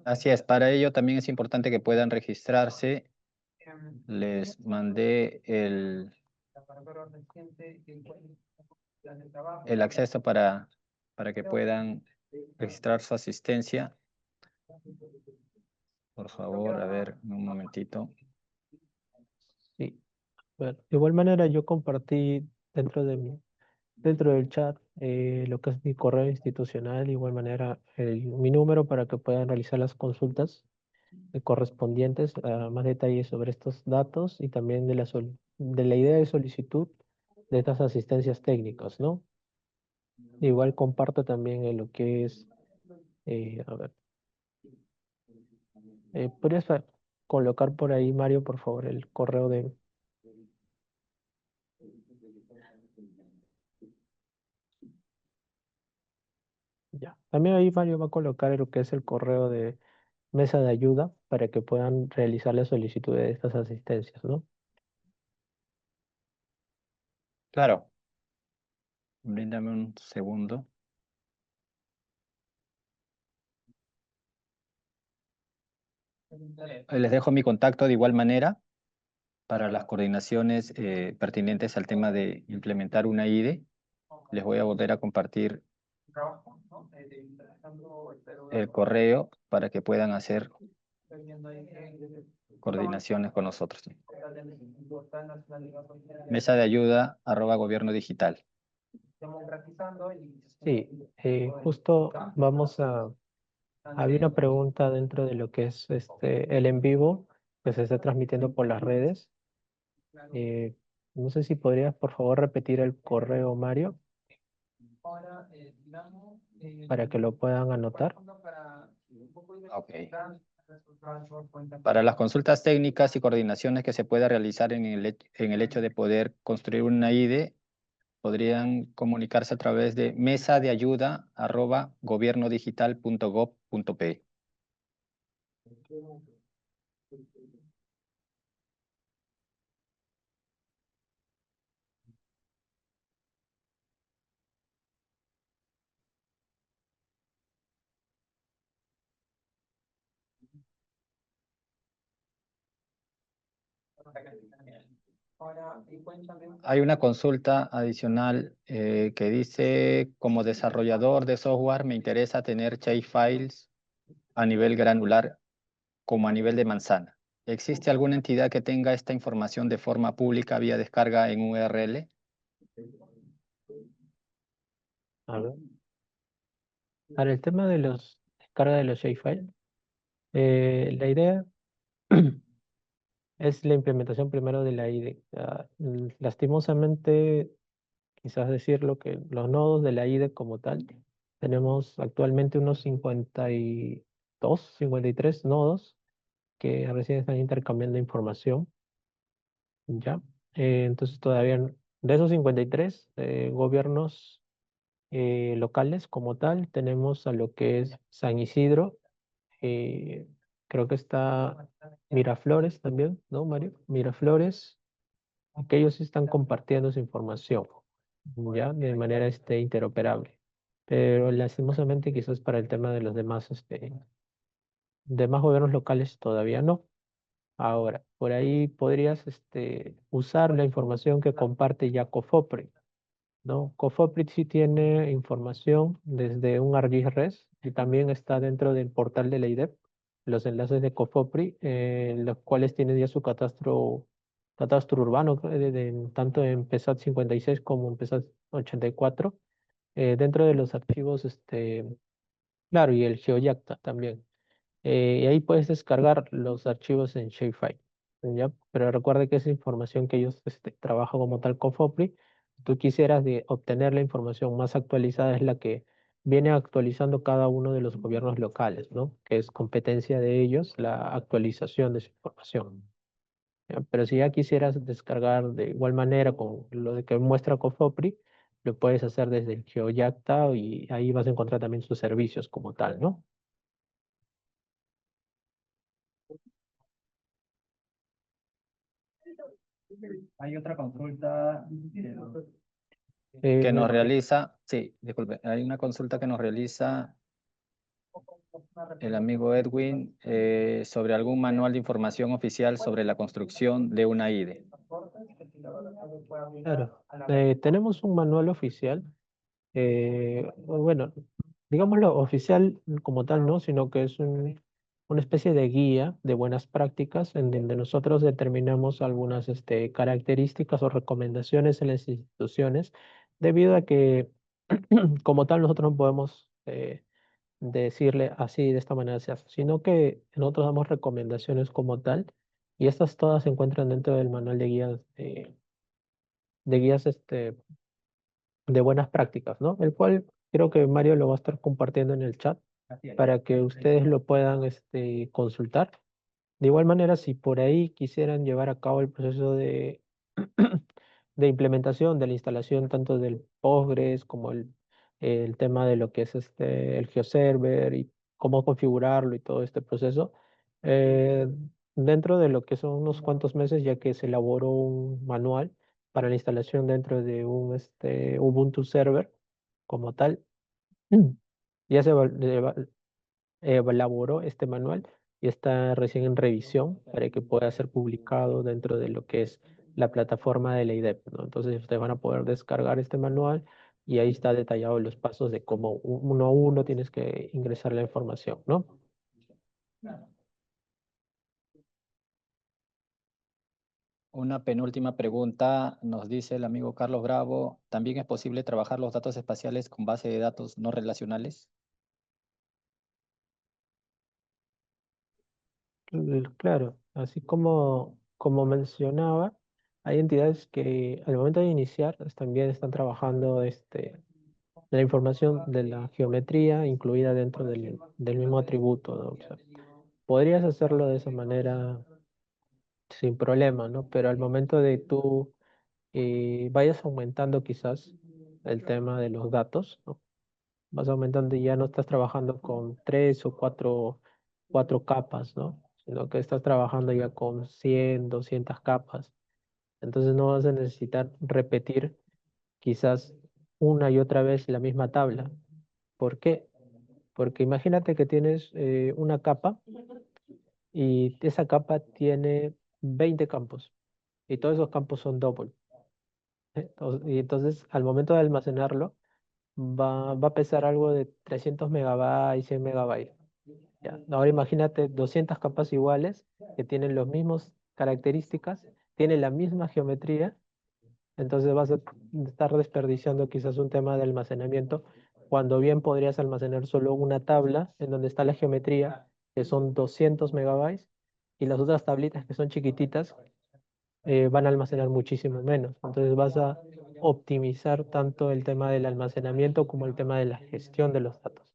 Así es, para ello también es importante que puedan registrarse. Les mandé el acceso para que puedan registrar su asistencia. Por favor, a ver, un momentito. Sí. Bueno, de igual manera yo compartí dentro del chat lo que es mi correo institucional, de igual manera mi número para que puedan realizar las consultas correspondientes a más detalles sobre estos datos y también de la idea de solicitud de estas asistencias técnicas, ¿no? Igual comparto también en lo que es, a ver, ¿podrías colocar por ahí, Mario, por favor, el correo de... Ya. También ahí Mario va a colocar lo que es el correo de mesa de ayuda para que puedan realizar la solicitud de estas asistencias, ¿no? Claro, bríndame un segundo. Les dejo mi contacto de igual manera para las coordinaciones pertinentes al tema de implementar una IDE. Les voy a volver a compartir el correo para que puedan hacer coordinaciones con nosotros. Mesa de ayuda @gobierno digital. Sí, justo vamos a... Había una pregunta dentro de lo que es el en vivo que se está transmitiendo por las redes. Eh, no sé si podrías, por favor, repetir el correo, Mario, para que lo puedan anotar. Ok. Para las consultas técnicas y coordinaciones que se pueda realizar en el hecho de poder construir una IDE, podrían comunicarse a través de mesadeayuda@gobiernodigital.gov.pe. Hay una consulta adicional que dice, como desarrollador de software, me interesa tener shapefiles a nivel granular como a nivel de manzana. ¿Existe alguna entidad que tenga esta información de forma pública vía descarga en URL? A ver. Para el tema de los descarga de los shapefiles, la idea es la implementación primero de la IDE. Lastimosamente, quizás decirlo que los nodos de la IDE como tal, tenemos actualmente unos 52, 53 nodos que recién están intercambiando información, ¿ya? Entonces todavía de esos 53 gobiernos locales como tal, tenemos a lo que es San Isidro, eh, creo que está Miraflores también, ¿no, Mario? Miraflores, que ellos sí están compartiendo su información, ¿ya? De manera interoperable. Pero lastimosamente quizás para el tema de los demás, demás gobiernos locales todavía no. Ahora, por ahí podrías usar la información que comparte ya Cofopri, ¿no? Cofopri sí tiene información desde un ArcGIS y también está dentro del portal de la IDEP, los enlaces de Cofopri, los cuales tienen ya su catastro urbano, tanto en PESAT 56 como en PESAT 84, dentro de los archivos, claro, y el GeoYacta también. Y ahí puedes descargar los archivos en Shapefile, ¿ya? Pero recuerda que esa información que ellos trabajan como tal con Fopri, tú quisieras de obtener la información más actualizada es la que viene actualizando cada uno de los gobiernos locales, ¿no? Que es competencia de ellos la actualización de su información. ¿Ya? Pero si ya quisieras descargar de igual manera con lo de que muestra Cofopri, lo puedes hacer desde el GeoYacta y ahí vas a encontrar también sus servicios como tal, ¿no? Hay otra consulta Eh, que me- nos realiza, sí, disculpe, hay una consulta que nos realiza el amigo Edwin sobre algún manual de información oficial sobre la construcción de una IDE. Claro, tenemos un manual oficial, o bueno, digámoslo oficial como tal, no, sino que es una especie de guía de buenas prácticas en donde nosotros determinamos algunas características o recomendaciones en las instituciones, debido a que como tal nosotros no podemos decirle así, de esta manera se hace, sino que nosotros damos recomendaciones como tal y estas todas se encuentran dentro del manual de guías de guías de buenas prácticas, ¿no? El cual creo que Mario lo va a estar compartiendo en el chat para que ustedes lo puedan consultar. De igual manera, si por ahí quisieran llevar a cabo el proceso de implementación, de la instalación tanto del Postgres como el tema de lo que es el GeoServer y cómo configurarlo y todo este proceso, eh, dentro de lo que son unos cuantos meses, ya que se elaboró un manual para la instalación dentro de un Ubuntu Server como tal, ya elaboró este manual y está recién en revisión para que pueda ser publicado dentro de lo que es la plataforma de la IDEP, ¿no? Entonces ustedes van a poder descargar este manual y ahí está detallado los pasos de cómo uno a uno tienes que ingresar la información, ¿no? Una penúltima pregunta, nos dice el amigo Carlos Bravo, ¿también es posible trabajar los datos espaciales con base de datos no relacionales? Claro, así como mencionaba, hay entidades que al momento de iniciar también están trabajando la información de la geometría incluida dentro del mismo atributo, ¿no? O sea, podrías hacerlo de esa manera sin problema, ¿no? Pero al momento de tú vayas aumentando quizás el tema de los datos, ¿no? Vas aumentando y ya no estás trabajando con tres o cuatro capas, ¿no? Sino que estás trabajando ya con 100, 200 capas. Entonces no vas a necesitar repetir quizás una y otra vez la misma tabla. ¿Por qué? Porque imagínate que tienes una capa y esa capa tiene 20 campos y todos esos campos son double. Y entonces al momento de almacenarlo va a pesar algo de 300 megabytes, 100 megabytes. Ya. Ahora imagínate 200 capas iguales que tienen las mismas características, tienen la misma geometría, entonces vas a estar desperdiciando quizás un tema de almacenamiento, cuando bien podrías almacenar solo una tabla en donde está la geometría, que son 200 megabytes, y las otras tablitas que son chiquititas van a almacenar muchísimo menos. Entonces vas a optimizar tanto el tema del almacenamiento como el tema de la gestión de los datos.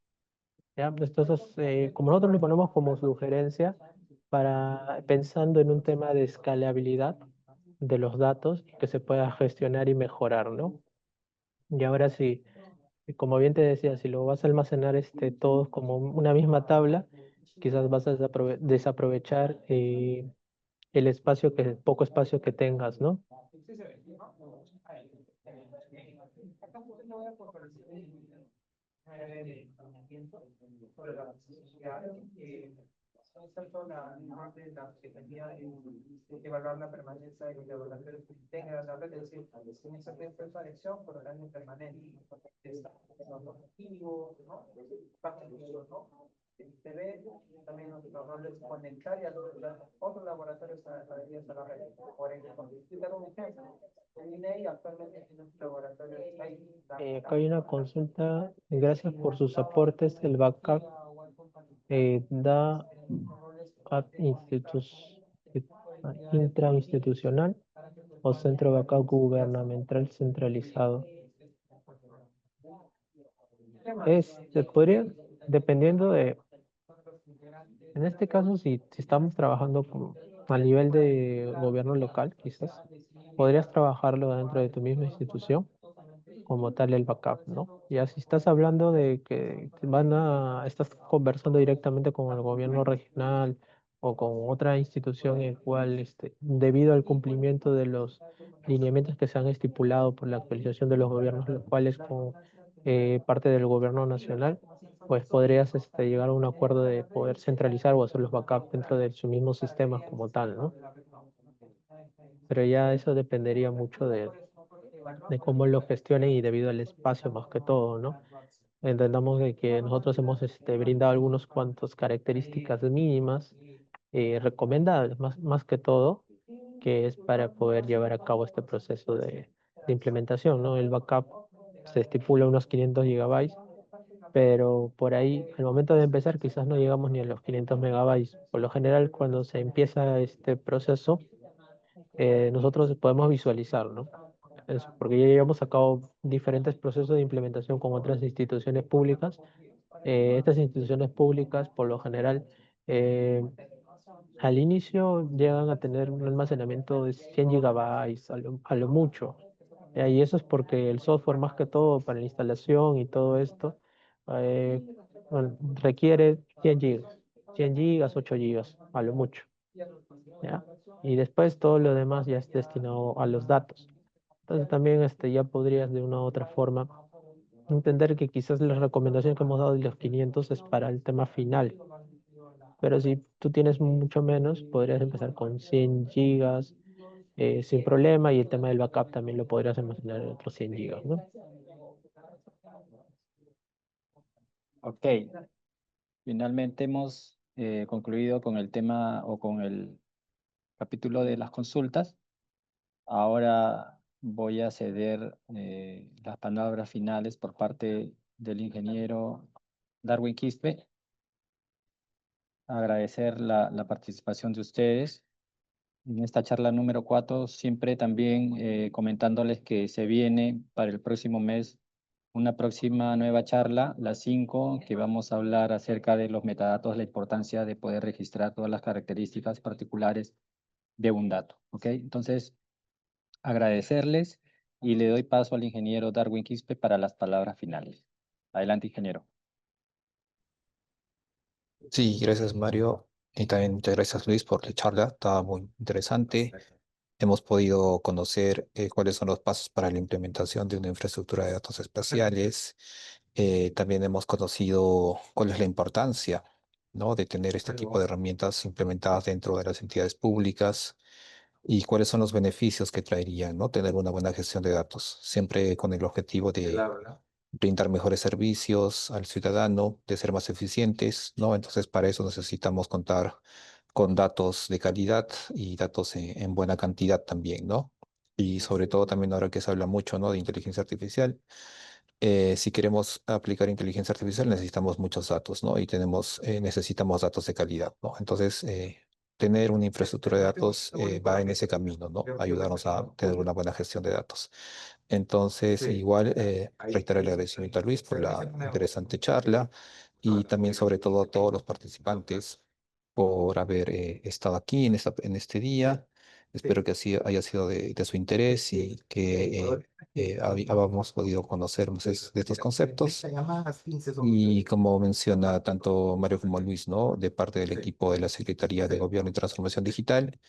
¿Ya? Entonces, como nosotros lo ponemos como sugerencia para pensando en un tema de escalabilidad de los datos que se pueda gestionar y mejorar, ¿no? Y ahora sí, como bien te decía, si lo vas a almacenar todos como una misma tabla, quizás vas a desaprovechar el espacio poco espacio que tengas, ¿no? Evaluar la permanencia de los laboratorios que tengan la red, es decir, en esa conexión por horario permanente, los objetivos, ¿no? ¿No? Se ve también los roles conectar y a los otros laboratorios adheridos a la red. Por ejemplo, dar un ejemplo, el INEI actualmente tiene un laboratorio Acá hay una consulta, gracias por sus aportes, el backup da ad intrainstitucional o centro backup gubernamental centralizado. Podría, dependiendo en este caso, si estamos trabajando a nivel de gobierno local, quizás, podrías trabajarlo dentro de tu misma institución como tal el backup, ¿no? Ya si estás hablando de que estás conversando directamente con el gobierno regional o con otra institución en el cual, debido al cumplimiento de los lineamientos que se han estipulado por la actualización de los gobiernos locales con parte del gobierno nacional, pues podrías llegar a un acuerdo de poder centralizar o hacer los backups dentro de sus mismos sistemas como tal, ¿no? Pero ya eso dependería mucho de cómo lo gestionen y debido al espacio más que todo, ¿no? Entendamos de que nosotros hemos brindado algunos cuantos características mínimas recomendables, más que todo, que es para poder llevar a cabo este proceso de implementación, ¿no? El backup se estipula unos 500 gigabytes, pero por ahí, al momento de empezar, quizás no llegamos ni a los 500 megabytes. Por lo general, cuando se empieza este proceso, nosotros podemos visualizar, ¿no? porque ya llevamos a cabo diferentes procesos de implementación con otras instituciones públicas. Estas instituciones públicas, por lo general, eh, al inicio llegan a tener un almacenamiento de 100 gigabytes a lo mucho. Y eso es porque el software, más que todo para la instalación y todo esto, eh, bueno, requiere 100 gigas, 100 gigas, 8 gigas, a lo mucho. ¿Ya? Y después todo lo demás ya es destinado a los datos. Entonces también ya podrías de una u otra forma entender que quizás la recomendación que hemos dado de los 500 es para el tema final. Pero si tú tienes mucho menos, podrías empezar con 100 gigas sin problema, y el tema del backup también lo podrías almacenar en otros 100 gigas, ¿no? Ok, finalmente hemos concluido con el tema o con el capítulo de las consultas. Ahora voy a ceder las palabras finales por parte del ingeniero Darwin Quispe. Agradecer la participación de ustedes en esta charla número 4, siempre también comentándoles que se viene para el próximo mes una próxima nueva charla, la 5, que vamos a hablar acerca de los metadatos, la importancia de poder registrar todas las características particulares de un dato. ¿Ok? Entonces, agradecerles y le doy paso al ingeniero Darwin Quispe para las palabras finales. Adelante, ingeniero. Sí, gracias Mario. Y también muchas gracias Luis por la charla, estaba muy interesante. Hemos podido conocer cuáles son los pasos para la implementación de una infraestructura de datos espaciales. También hemos conocido cuál es la importancia, ¿no?, de tener este tipo de herramientas implementadas dentro de las entidades públicas y cuáles son los beneficios que traerían, ¿no?, tener una buena gestión de datos, siempre con el objetivo de brindar mejores servicios al ciudadano, de ser más eficientes, ¿no? Entonces, para eso necesitamos contar con datos de calidad y datos en buena cantidad también, ¿no? Y sobre todo también ahora que se habla mucho, ¿no?, de inteligencia artificial. Si queremos aplicar inteligencia artificial necesitamos muchos datos, ¿no? Y necesitamos datos de calidad, ¿no? Entonces, tener una infraestructura de datos va en ese camino, ¿no? Ayudarnos a tener una buena gestión de datos. Entonces, igual, reiterar el agradecimiento a Luis por la interesante charla y también sobre todo a todos los participantes por haber estado aquí en este día. Espero que así haya sido de su interés y que habamos podido conocer más de estos conceptos. Y como menciona tanto Mario como Luis, ¿no?, de parte del equipo de la Secretaría de Gobierno y Transformación Digital,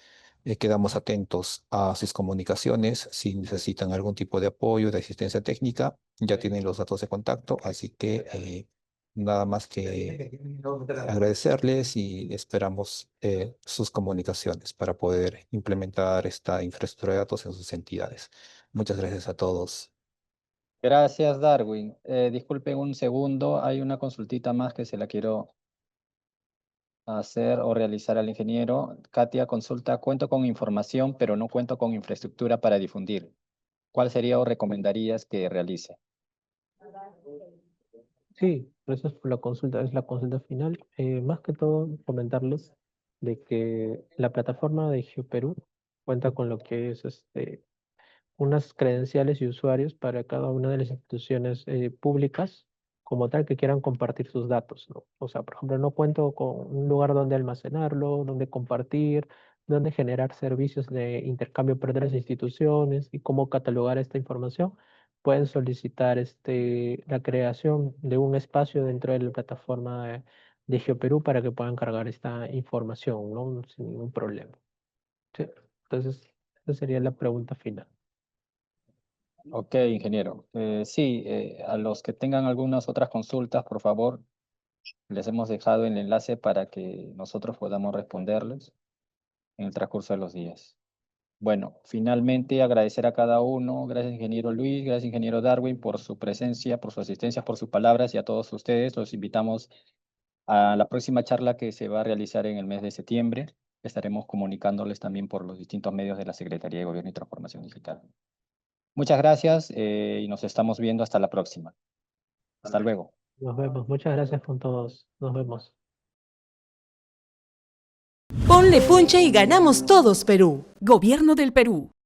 quedamos atentos a sus comunicaciones. Si necesitan algún tipo de apoyo, de asistencia técnica, ya tienen los datos de contacto, así que nada más que agradecerles y esperamos sus comunicaciones para poder implementar esta infraestructura de datos en sus entidades. Muchas gracias a todos. Gracias, Darwin. Disculpen un segundo, hay una consultita más que se la quiero hacer o realizar al ingeniero. Katia consulta, cuento con información, pero no cuento con infraestructura para difundir. ¿Cuál sería o recomendarías que realice? Sí, gracias por la consulta, es la consulta final. Más que todo, comentarles de que la plataforma de GeoPerú cuenta con lo que es unas credenciales y usuarios para cada una de las instituciones públicas como tal que quieran compartir sus datos, ¿no? O sea, por ejemplo, no cuento con un lugar donde almacenarlo, donde compartir, donde generar servicios de intercambio entre las instituciones y cómo catalogar esta información. Pueden solicitar la creación de un espacio dentro de la plataforma de GeoPerú para que puedan cargar esta información, ¿no? Sin ningún problema. Sí. Entonces, esa sería la pregunta final. Ok, ingeniero. Sí, a los que tengan algunas otras consultas, por favor, les hemos dejado el enlace para que nosotros podamos responderles en el transcurso de los días. Bueno, finalmente agradecer a cada uno. Gracias, ingeniero Luis, gracias, ingeniero Darwin, por su presencia, por su asistencia, por sus palabras, y a todos ustedes los invitamos a la próxima charla que se va a realizar en el mes de septiembre. Estaremos comunicándoles también por los distintos medios de la Secretaría de Gobierno y Transformación Digital. Muchas gracias y nos estamos viendo hasta la próxima. Hasta luego. Nos vemos. Muchas gracias con todos. Nos vemos. Ponle punche y ganamos todos, Perú. Gobierno del Perú.